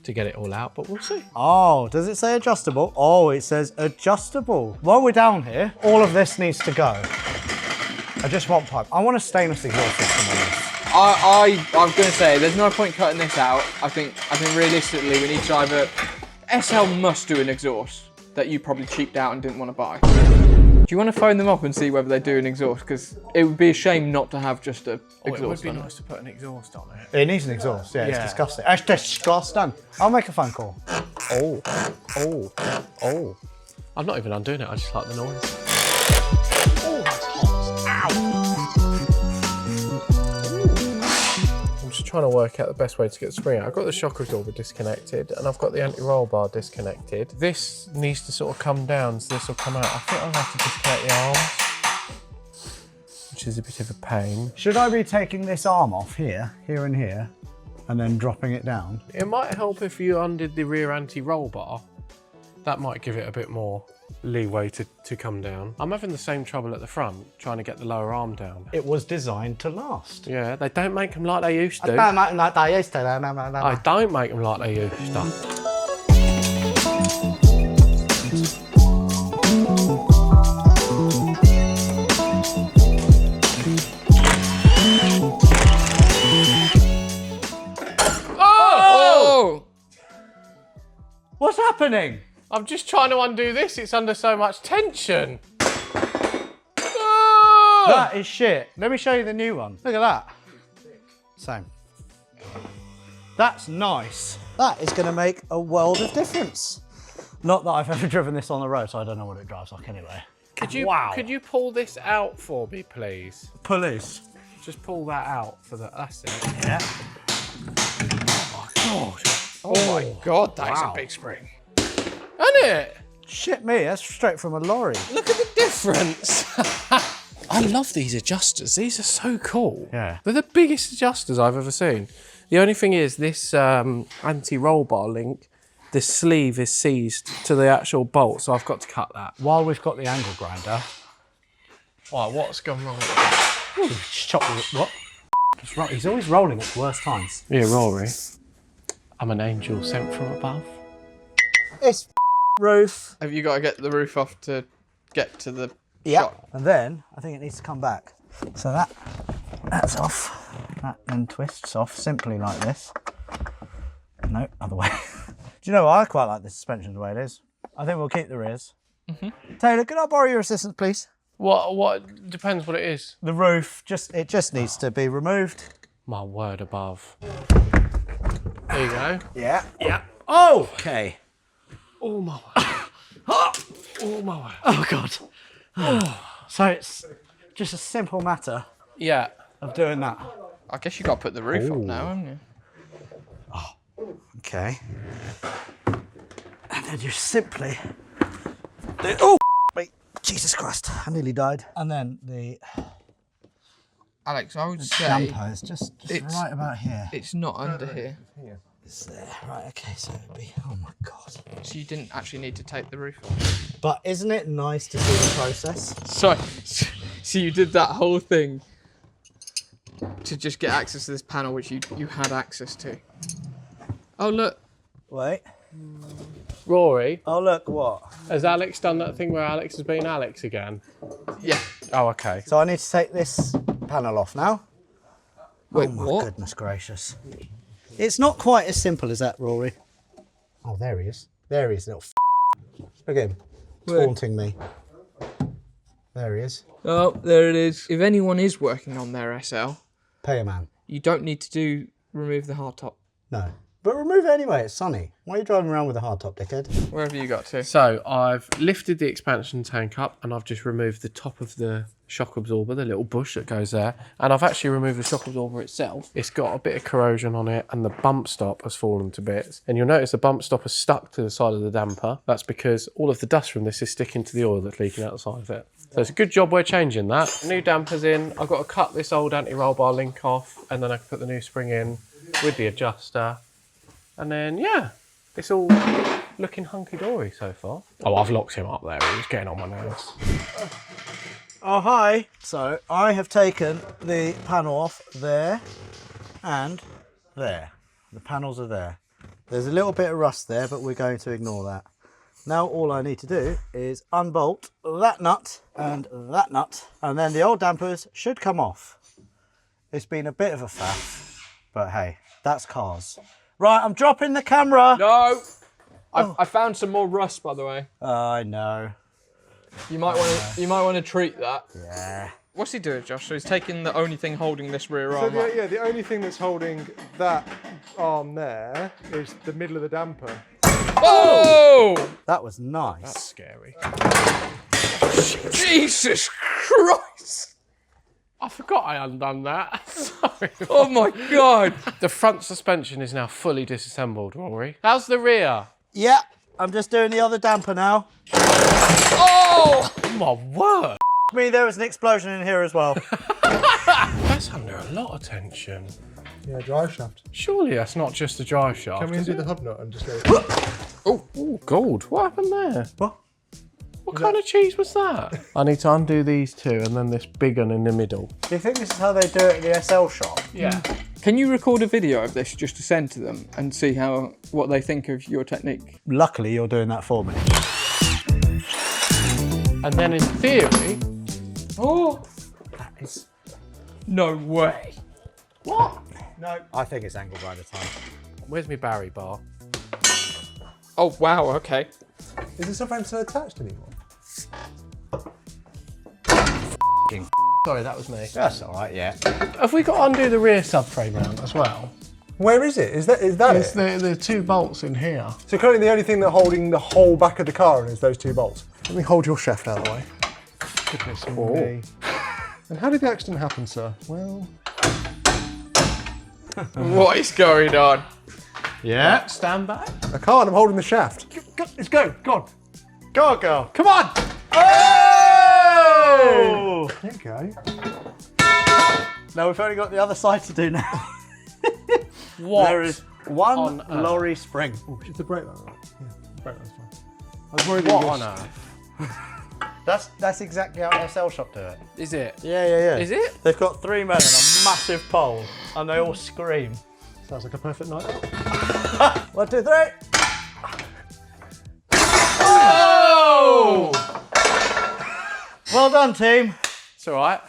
to get it all out, but we'll see. Oh, does it say adjustable? Oh, it says adjustable. While we're down here, all of this needs to go. I just want pipe. I want a stainless exhaust system on this. I'm going to say there's no point cutting this out. I think realistically we need to either SL must do an exhaust that you probably cheaped out and didn't want to buy. Do you want to phone them up and see whether they do an exhaust? Because it would be a shame not to have just a exhaust. It would be on nice to put an exhaust on it. It needs an exhaust, yeah, it's Yeah. disgusting. It's disgusting. I'll make a phone call. Oh. I'm not even undoing it, I just like the noise. I'm just trying to work out the best way to get the spring out. I've got the shock absorber disconnected and I've got the anti-roll bar disconnected. This needs to sort of come down, so this will come out. I think I'll have to disconnect the arms, which is a bit of a pain. Should I be taking this arm off here, here and here, and then dropping it down? It might help if you undid the rear anti-roll bar. That might give it a bit more leeway to come down. I'm having the same trouble at the front, trying to get the lower arm down. It was designed to last. Yeah, they don't make them like they used to. Don't make like they used to. I don't make them like they used to. Oh! What's happening? I'm just trying to undo this. It's under so much tension. That is shit. Let me show you the new one. Look at that. Same. That's nice. That is going to make a world of difference. Not that I've ever driven this on the road, so I don't know what it drives like anyway. Could you pull this out for me, please? Police. Just pull that out for the. That's it. Yeah. Oh my god, that's Wow. a big spring. Isn't it? Shit me, that's straight from a lorry. Look at the difference. I love these adjusters. These are so cool. Yeah. They're the biggest adjusters I've ever seen. The only thing is this anti-roll bar link, the sleeve is seized to the actual bolt, so I've got to cut that. While we've got the angle grinder, Oh, what's gone wrong with that? chop the, what? It's right. He's always rolling at worst times. Yeah, Rory. I'm an angel sent from above. It's roof. Have you got to get the roof off to get to the Yeah. shop? And then I think it needs to come back. So that's off. That then twists off simply like this. No, other way. Do you know what? I quite like the suspension the way it is. I think we'll keep the rears. Taylor, could I borrow your assistance, please? What depends what it is. The roof, it just needs to be removed. My word above. There you go. Yeah. Yeah. Okay. Oh my word. Oh my word. Oh God. So it's just a simple matter Yeah. of doing that. I guess you got to put the roof up now, haven't you? Okay. And then you simply do, oh, wait, Jesus Christ, I nearly died. And then the Alex, I would say damper is just it's- right about here. it's not under here. It's there. Right, okay, so it'd be, oh my God. So you didn't actually need to take the roof off. But isn't it nice to see the process? So you did that whole thing to just get access to this panel, which you had access to. Oh, look. Wait. Rory, Oh, look, what? has Alex done that thing where Alex has been Alex again? Yeah. Oh, okay. So I need to take this panel off now. Wait, Oh my what? goodness gracious. It's not quite as simple as that, Rory. Oh, there he is. There he is, little Look at him. Taunting me. There he is. Oh, there it is. If anyone is working on their SL, Pay a man. you don't need to remove the hardtop. No. But remove it anyway, it's sunny. Why are you driving around with a hardtop, dickhead? Where have you got to? So I've lifted the expansion tank up and I've just removed the top of the shock absorber, the little bush that goes there. And I've actually removed the shock absorber itself. It's got a bit of corrosion on it and the bump stop has fallen to bits. And you'll notice the bump stop is stuck to the side of the damper. That's because all of the dust from this is sticking to the oil that's leaking out the side of it. So it's a good job we're changing that. New damper's in. I've got to cut this old anti-roll bar link off and then I can put the new spring in with the adjuster. And then, yeah, it's all looking hunky-dory so far. Oh, I've locked him up there. He's getting on my nerves. Oh, hi. So I have taken the panel off there and there. The panels are there. There's a little bit of rust there, but we're going to ignore that. Now all I need to do is unbolt that nut, and then the old dampers should come off. It's been a bit of a faff, but hey, that's cars. Right, I'm dropping the camera. No! I found some more rust, by the way. I know. You might want to treat that. Yeah. What's he doing, Josh? So he's taking the only thing holding this rear arm up. the only thing that's holding that arm there is the middle of the damper. Oh! That was nice. That's scary. Jesus Christ! I forgot I undone that. Sorry. Oh my God! The front suspension is now fully disassembled, Rory. How's the rear? Yeah, I'm just doing the other damper now. Oh! Oh my word. Me, there was an explosion in here as well. That's under a lot of tension. Yeah, drive shaft. Surely that's not just the drive shaft. Can we is undo it? the hub nut and just go? Oh, God. What happened there? What? What kind of cheese was that? I need to undo these two and then this big one in the middle. Do you think this is how they do it at the SL shop? Yeah. Can you record a video of this just to send to them and see what they think of your technique? Luckily, you're doing that for me. And then in theory... Oh! That is... No way. What? No. I think it's angle grinder time. Where's my Barry bar? Oh, wow, okay. Is the subframe attached anymore? Sorry, that was me. That's all right, yeah. Have we got to undo the rear subframe mount as well? Where is it? Is that It's it? the two bolts in here. So currently the only thing that's holding the whole back of the car is those two bolts. Let me hold your shaft out of the way. Goodness me. And how did the accident happen, sir? Well... What is going on? Yeah. Stand back. I can't, I'm holding the shaft. Let's go. Go on. Go on, girl. Come on. Oh! There you go. Now we've only got the other side to do now. What? There is one on earth? lorry spring. Is the brake light right? Yeah, brake light's fine. I was worried What that on it earth? That's exactly how SL shop do it. Is it? Yeah. Is it? They've got 3 men and a massive pole, and they all scream. sounds like a perfect night. 1, 2, 3. Oh! Well done, team. It's all right.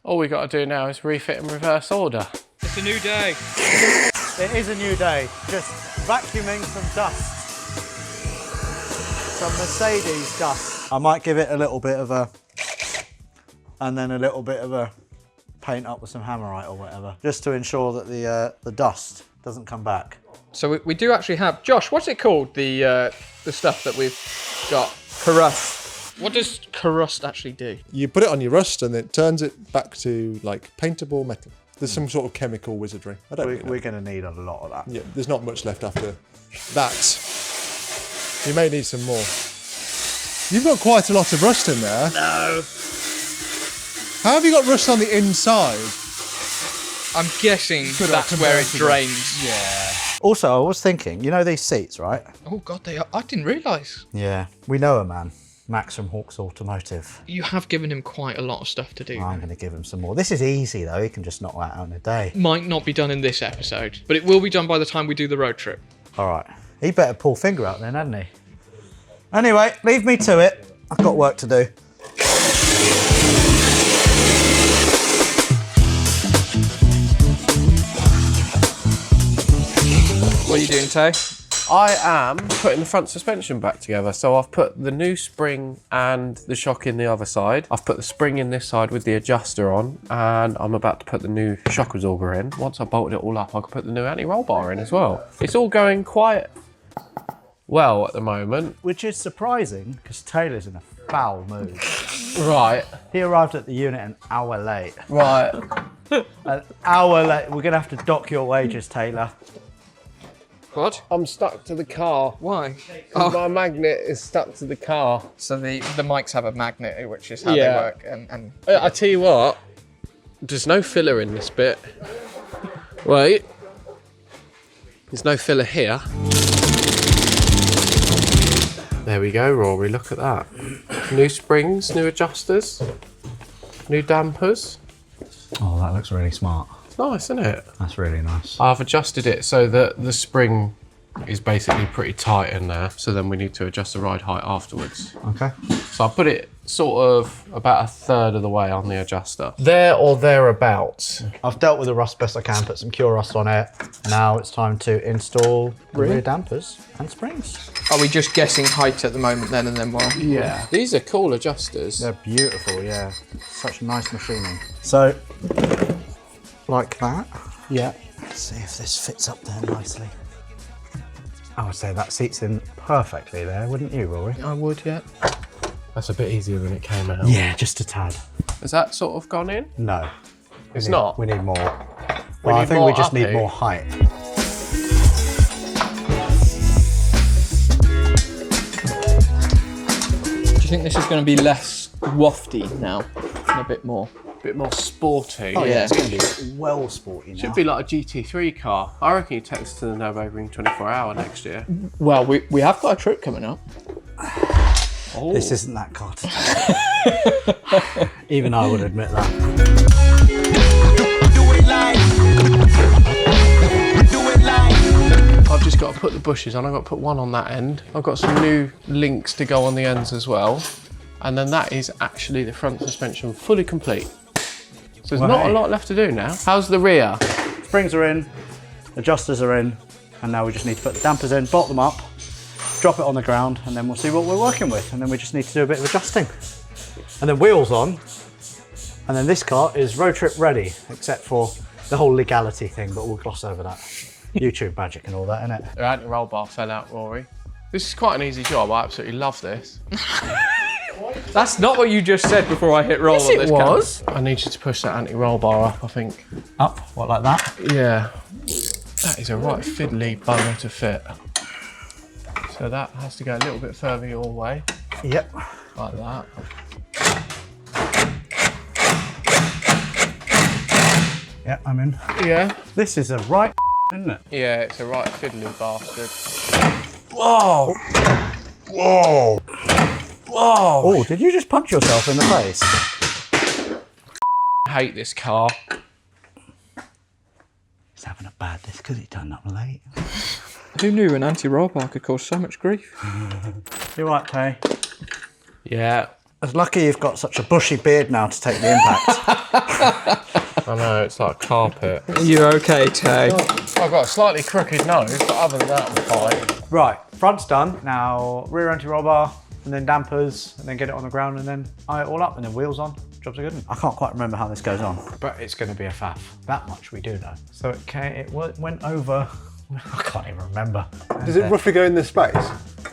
All we got to do now is refit in reverse order. It's a new day. It is a new day. Just vacuuming some dust. Some Mercedes dust. I might give it a little bit of a, and then a little bit of a paint up with some hammerite or whatever, just to ensure that the dust doesn't come back. So we do actually have, Josh, what's it called? The stuff that we've got. Corrust. What does corrust actually do? You put it on your rust and it turns it back to like paintable metal. There's some sort of chemical wizardry. I don't really know. We're going to need a lot of that. Yeah, there's not much left after that. You may need some more. You've got quite a lot of rust in there. No. How have you got rust on the inside? I'm guessing that's where it drains. Yeah. Also, I was thinking, you know these seats, right? Oh God, they are. I didn't realise. Yeah. We know a man. Max from Hawks Automotive. You have given him quite a lot of stuff to do. I'm going to give him some more. This is easy, though. He can just knock that out in a day. Might not be done in this episode, but it will be done by the time we do the road trip. All right. He better pull finger out then, hadn't he? Anyway, leave me to it. I've got work to do. What are you doing, Tay? I am putting the front suspension back together. So I've put the new spring and the shock in the other side. I've put the spring in this side with the adjuster on, and I'm about to put the new shock absorber in. Once I bolted it all up, I can put the new anti-roll bar in as well. It's all going quite well at the moment. Which is surprising, because Taylor's in a foul mood. Right. He arrived at the unit an hour late. Right. An hour late. We're going to have to dock your wages, Taylor. What? I'm stuck to the car. Why? My magnet is stuck to the car. So the mics have a magnet, which is how they work. And I tell you what, there's no filler in this bit. Wait. There's no filler here. There we go, Rory, look at that. New springs, new adjusters, new dampers. Oh, that looks really smart. It's nice, isn't it? That's really nice. I've adjusted it so that the spring is basically pretty tight in there, so then we need to adjust the ride height afterwards. Okay. So I put it sort of about a third of the way on the adjuster. There or thereabouts. I've dealt with the rust best I can, put some Cure Rust on it. Now it's time to install the rear dampers and springs. are we just guessing height at the moment then, and then what? Yeah. These are cool adjusters. They're beautiful, yeah. Such nice machining. So, like that. Yeah. Let's see if this fits up there nicely. I would say that seats in perfectly there, wouldn't you, Rory? I would, yeah. That's a bit easier than it came out. Yeah, just a tad. Has that sort of gone in? No. It's not? We need more. We Well, I need think more we just need uppy. more height. Do you think this is going to be less wafty now? And a bit more? A bit more sporty. Oh, yeah. It's going to be well sporty now. Should be like a GT3 car. I reckon you take this to the Nürburgring 24 Hour next year. Well, we have got a trip coming up. Oh. This isn't that car today. Even I would admit that. I've just got to put the bushes on. I've got to put one on that end. I've got some new links to go on the ends as well. And then that is actually the front suspension fully complete. So there's not a lot left to do now. How's the rear? Springs are in, adjusters are in, and now we just need to put the dampers in, bolt them up, drop it on the ground, and then we'll see what we're working with. And then we just need to do a bit of adjusting. And then wheels on, and then this car is road trip ready, except for the whole legality thing, but we'll gloss over that. YouTube magic and all that, innit? The anti-roll bar fell out, Rory. This is quite an easy job. I absolutely love this. That's not what you just said before I hit roll on this camera. I need you to push that anti-roll bar up, I think. Up, what, like that? Yeah. That is a right fiddly bugger to fit. So that has to go a little bit further your way, Yep. like that. Yep, I'm in. Yeah. This is a right, isn't it? Yeah, it's a right fiddly bastard. Whoa! Whoa! Whoa! Oh, did you just punch yourself in the face? I hate this car. He's having a bad day because he turned up late. Who knew an anti-roll bar could cause so much grief? You're right, Tay. Yeah. It's lucky you've got such a bushy beard now to take the impact. I know, it's like carpet. You're okay, Tay. I've got a slightly crooked nose, but other than that, I'm fine. Right, front's done. Now rear anti-roll bar, and then dampers, and then get it on the ground, and then eye it all up, and then wheels on. Jobs are good. I can't quite remember how this goes on, but it's going to be a faff. That much we do know. So it went over. I can't even remember. Does it roughly go in this space?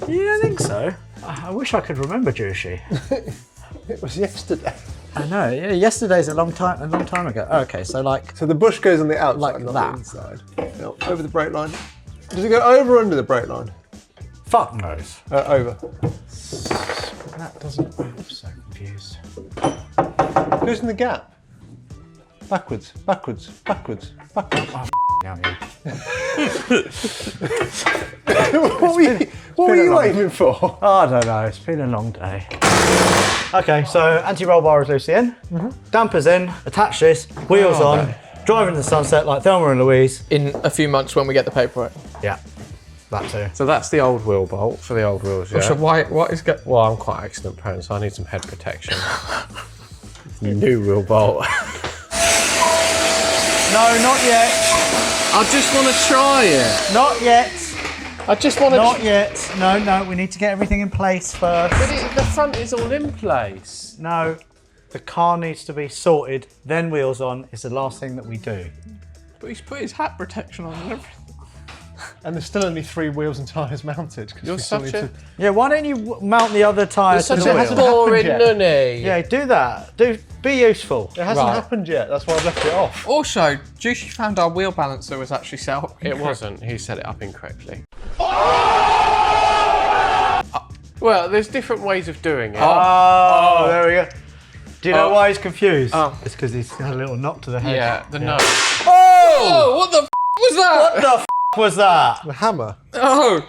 Yeah, I think so. I wish I could remember, Juicy. It was yesterday. I know. Yeah, yesterday's a long time ago. Okay, so like. So the bush goes on the outside, Like not that. the inside. No, over the brake line. Does it go over or under the brake line? Fuck knows. Over. That doesn't. I'm so confused. Goes in the gap. Backwards, backwards, backwards, backwards. Yeah, yeah. What were you aiming for? I don't know. It's been a long day. Okay, so anti-roll bar is loosely in, dampers in, attach this, wheels on, driving in the sunset like Thelma and Louise. In a few months when we get the paperwork. Yeah, that too. So that's the old wheel bolt for the old wheels, yeah? So what is good? Well, I'm quite accident prone, so I need some head protection. New wheel bolt. No, not yet. I just want to try it. Not yet. I just want to. Not yet. No, we need to get everything in place first. But the front is all in place. No, the car needs to be sorted, then wheels on is the last thing that we do. But he's put his hat protection on and everything. And there's still only 3 wheels and tyres mounted. You're such a. Yeah, why don't you mount the other tyre You're to such the a wheel? boring yet. nunny. Yeah, do that. Be useful. It hasn't Right. happened yet, that's why I've left it off. Also, Juicy found our wheel balancer was actually set up. It wasn't. He set it up incorrectly. Well, there's different ways of doing it. Oh, there we go. Do you know Oh. why he's confused? Oh. It's because he's had a little knock to the head. Yeah, the nose. Oh, what the was that? What the f was that? The hammer. Oh.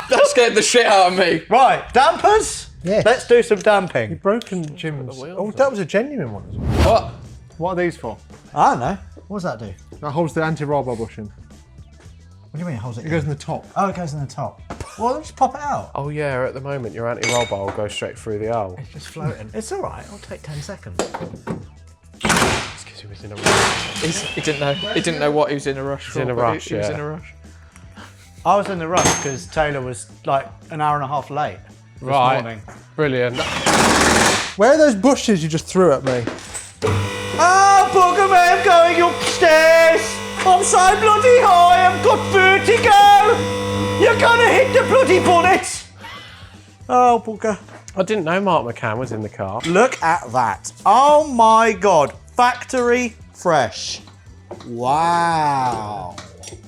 That scared the shit out of me. Right, dampers? Yes. Let's do some damping. Broken Jim's. wheels Oh, on. that was a genuine one as well. What? What are these for? I don't know. What does that do? That holds the anti-roll bar bush in. What do you mean it holds it? It goes in the top. Oh, it goes in the top. Well, just pop it out. Oh yeah, at the moment your anti-roll bar will go straight through the hole. It's just floating. It's all right. It'll take 10 seconds. It's because he was in a rush. He didn't know what he was in a rush for. in a but rush, he was yeah. in a rush. I was in the rush because Taylor was like an hour and a half late this morning. Brilliant. Where are those bushes you just threw at me? Oh, bugger me, I'm going upstairs. I'm so bloody high, I've got vertigo. You're gonna hit the bloody bonnet. Oh, bugger. I didn't know Mark McCann was in the car. Look at that. Oh my God, factory fresh. Wow.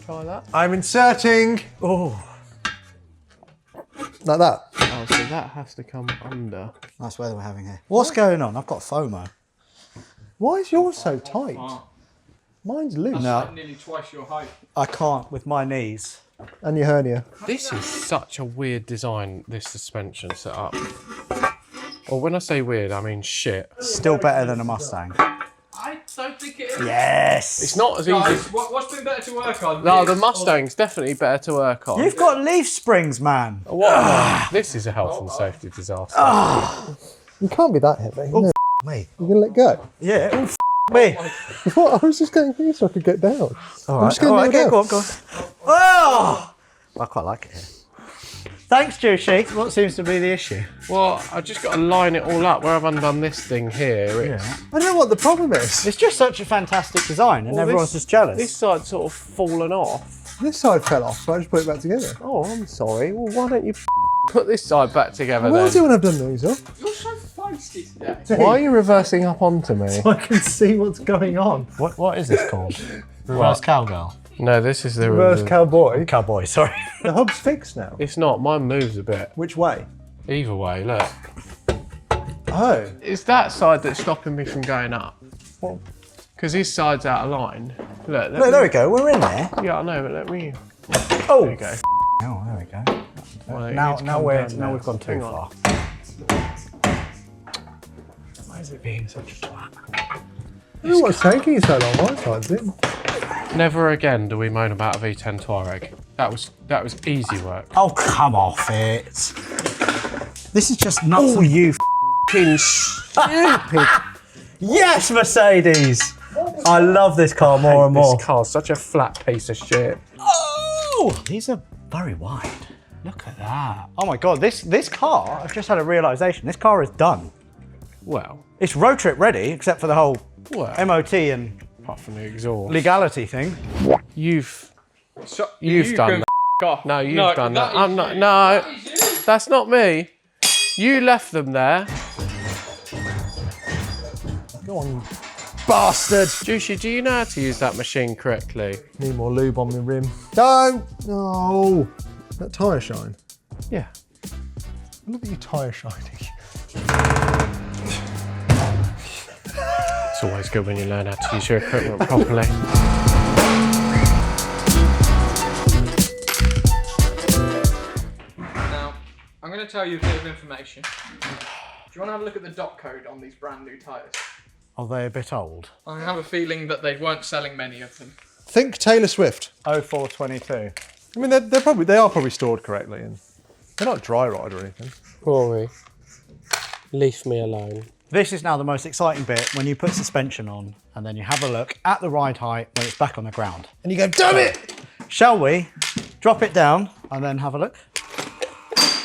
Try that. I'm inserting. Oh, Like that. Oh, so that has to come under. nice weather we're having here. What's going on? I've got FOMO. Why is yours so tight? Mine's loose. No, Nearly twice your height. I can't with my knees. And your hernia. This is such a weird design, this suspension setup. Or when I say weird, I mean shit. Still better than a Mustang. I don't think it is. Yes. It's not as easy. Guys, what's been better to work on? No, the This Mustang's definitely better to work on. You've got leaf springs, man. What? This is a health and safety disaster. You can't be that heavy. No. Me. You're gonna let go. Yeah. Oh, me. What? I was just getting here so I could get down. All I'm just getting okay, down. go on. Oh! I quite like it here. Thanks, Joshi. What seems to be the issue? Well, I just got to line it all up. Where I've undone this thing here, it's, I don't know what the problem is. It's just such a fantastic design, and Well, everyone's this- just jealous. this side's sort of fallen off. This side fell off, so I just put it back together. Oh, I'm sorry. Well, why don't you put this side back together What was it then? when I've done these up? You're so feisty today. Why are you reversing up onto me? I can see what's going on. What is this called? Reverse cowgirl. No, this is the Reverse cowboy. Cowboy, sorry. The hub's fixed now. It's not. Mine moves a bit. Which way? Either way, look. Oh. It's that side that's stopping me from going up. Because his side's out of line. Look, Look, there we go. We're in there. Yeah, I know, but let me. Oh, There you go. Oh, there we go. Well, it Now needs to come we're down now now. we've gone too Hang on. far. Why is it being such a twat? I don't know what's taking you so long. My side's in. Never again do we moan about a V10 Touareg. That was easy work. Oh, come off it. This is just not for you. Fucking stupid. Yes, Mercedes. I love this car more and more. This car's such a flat piece of shit. Oh, these are very wide. Look at that. Oh my God, this car, I've just had a realisation. This car is done. Well, It's road trip ready, except for the whole well, MOT and apart from the exhaust. legality thing. You've You done that. Off. No, you've No, done that that. I'm is not. you. No, That is you. that's not me. You left them there. Go on, bastard. Juicy, do you know how to use that machine correctly? Need more lube on the rim. Don't! No! That tyre shine. Yeah. Look at you tyre shining. It's always good when you learn how to use your equipment properly. Now, I'm going to tell you a bit of information. Do you want to have a look at the dot code on these brand new tyres? Are they a bit old? I have a feeling that they weren't selling many of them. Think Taylor Swift. 0422. I mean, they are probably stored correctly, and they're not dry rotted or anything. Rory, leave me alone. This is now the most exciting bit, when you put suspension on and then you have a look at the ride height when it's back on the ground. And you go, damn it! Shall we drop it down and then have a look?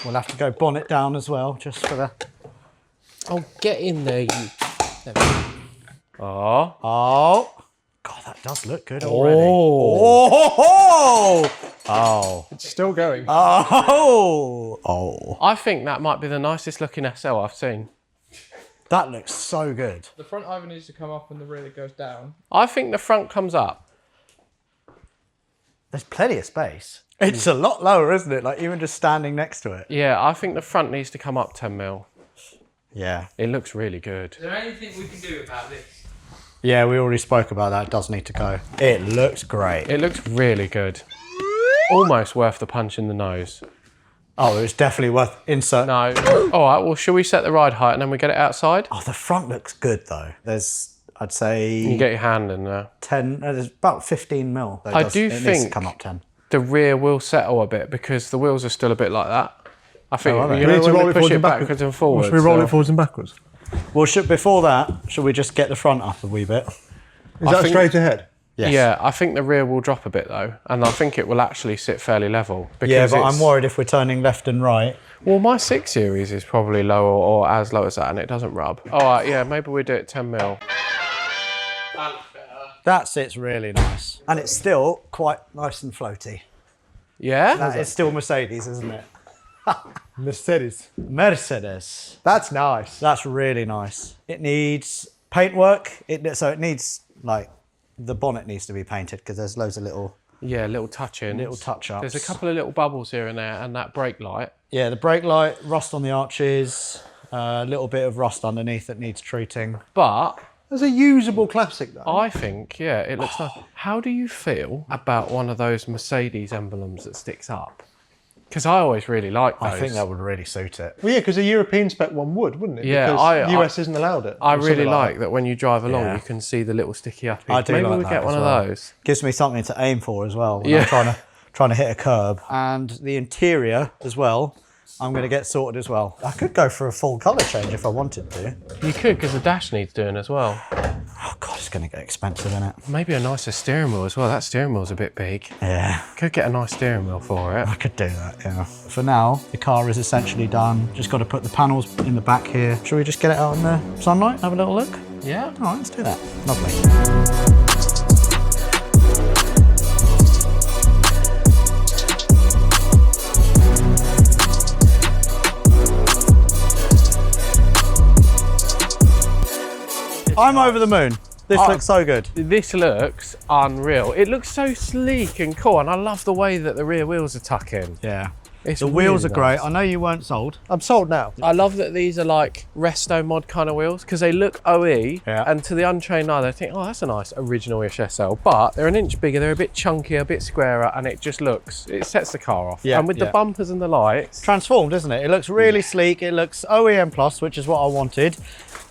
We'll have to go bonnet down as well, just for the... Oh, get in there, you... There we go. Oh. Oh. God, that does look good already. Oh. Oh. It's still going. Oh. Oh. I think that might be the nicest looking SL I've seen. That looks so good. The front either needs to come up and the rear goes down. I think the front comes up. There's plenty of space. It's a lot lower, isn't it? Like even just standing next to it. Yeah, I think the front needs to come up 10 mil. Yeah. It looks really good. Is there anything we can do about this? Yeah, we already spoke about that. It does need to go. It looks great. It looks really good. Almost worth the punch in the nose. Oh, it's definitely worth insert. No. All right, well, shall we set the ride height and then we get it outside? Oh, the front looks good though. There's, I'd say, You get your hand in there. 10. There's about 15 mil. I do it needs to think- come up 10. The rear will settle a bit because the wheels are still a bit like that. I think, are they? you We know, need to when roll we it push forwards it and backwards. backwards and forwards. Should we roll so- it forwards and backwards? Well, before that, should we just get the front up a wee bit? Is that think- straight ahead? Yes. Yeah, I think the rear will drop a bit though, and I think it will actually sit fairly level. Because Yeah, but it's- I'm worried if we're turning left and right. Well, my 6 Series is probably lower or as low as that, and it doesn't rub. All right, yeah, maybe we do it 10 mil. That sits really nice. And it's still quite nice and floaty. Yeah? It's still Mercedes, isn't it? Mercedes. Mercedes. That's nice. That's really nice. It needs paintwork. So it needs, like, the bonnet needs to be painted because there's loads of little touch-ins. Little touch-ups. There's a couple of little bubbles here and there, and that brake light. Yeah, the brake light, rust on the arches, a little bit of rust underneath that needs treating. But That's a usable classic, though. I think, yeah, it looks nice. How do you feel about one of those Mercedes emblems that sticks up? Because I always really like those. I think that would really suit it. Well, yeah, because a European spec one would, wouldn't it? Yeah, because US isn't allowed it. I or really something like that when you drive along, Yeah. you can see the little sticky uppies. I do Maybe like we that get as one well. of those. Gives me something to aim for as well when Yeah. I'm trying to hit a curb. And the interior as well, I'm going to get sorted as well. I could go for a full colour change if I wanted to. You could, because the dash needs doing as well. Oh God, it's going to get expensive, isn't it? Maybe a nicer steering wheel as well. That steering wheel's a bit big. Yeah, Could get a nice steering wheel for it. I could do that, yeah. For now, the car is essentially done. Just got to put the panels in the back here. Shall we just get it out in the sunlight, have a little look? Yeah. All right, let's do that. Lovely. I'm over the moon. This looks so good. This looks unreal. It looks so sleek and cool, and I love the way that the rear wheels are tucking. Yeah. It's The wheels are really great. nice. I know you weren't sold. I'm sold now. I love that these are like resto mod kind of wheels because they look OE, Yeah. and to the untrained eye they think, oh, that's a nice original-ish SL, but they're an inch bigger, they're a bit chunkier, a bit squarer, and it just looks, it sets the car off. Yeah, And with the yeah. bumpers and the lights, Transformed, isn't it? It looks really sleek. It looks OEM plus, which is what I wanted.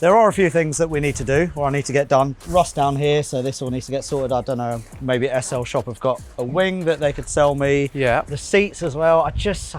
There are a few things that we need to do, or I need to get done. Rust down here, so this all needs to get sorted. I don't know, maybe SL Shop have got a wing that they could sell me. Yeah. The seats as well. I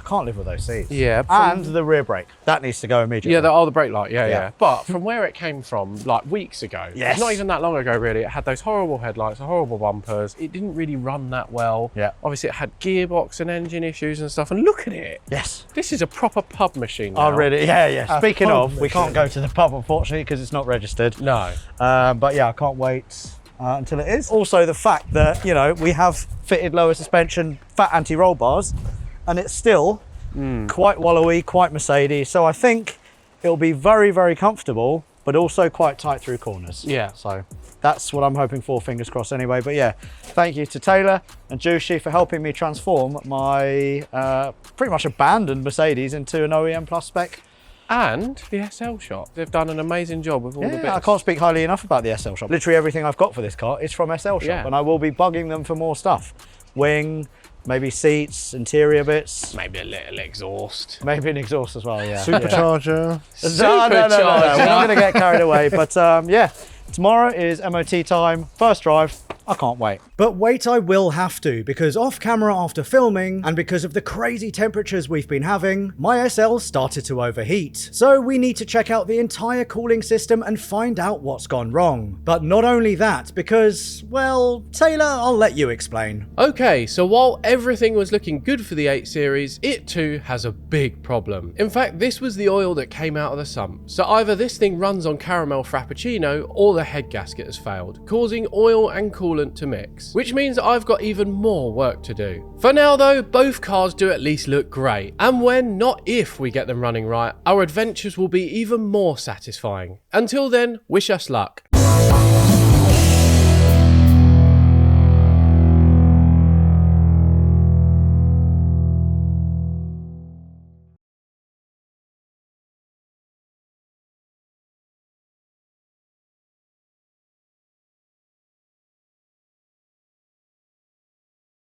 can't live with those seats. Yeah, And the rear brake. That needs to go immediately. yeah, the brake light, yeah, Yeah. yeah. But from where it came from, like weeks ago, Yes. not even that long ago really, it had those horrible headlights, the horrible bumpers. It didn't really run that well. Yeah. Obviously it had gearbox and engine issues and stuff, and look at it. Yes. This is a proper pub machine now. Oh, really? Yeah. Speaking pub of, we can't go to the pub, unfortunately, because it's not registered. No. But yeah, I can't wait until it is. Also, the fact that, you know, we have fitted lower suspension, fat anti-roll bars, and it's still quite wallowy, quite Mercedes. So I think it'll be very, very comfortable but also quite tight through corners. Yeah. So that's what I'm hoping for, fingers crossed anyway. But yeah, thank you to Taylor and Juicy for helping me transform my pretty much abandoned Mercedes into an OEM Plus spec. And the SL shop. They've done an amazing job with all the bits. Yeah, I can't speak highly enough about the SL shop. Literally everything I've got for this car is from SL shop, Yeah. and I will be bugging them for more stuff. Wing, maybe seats, interior bits, Maybe a little exhaust. maybe an exhaust as well, yeah. Supercharger. No, we're not going to get carried away. But yeah, tomorrow is MOT time, first drive. I can't wait. But wait, I will have to, because off camera after filming, and because of the crazy temperatures we've been having, my SL started to overheat. So we need to check out the entire cooling system and find out what's gone wrong. But not only that, because, well, Taylor, I'll let you explain. Okay, so while everything was looking good for the 8 Series, it too has a big problem. In fact, this was the oil that came out of the sump. So either this thing runs on caramel frappuccino, or the head gasket has failed, causing oil and coolant to mix, which means I've got even more work to do. For now though, both cars do at least look great, and when, not if, we get them running right, our adventures will be even more satisfying. Until then, wish us luck.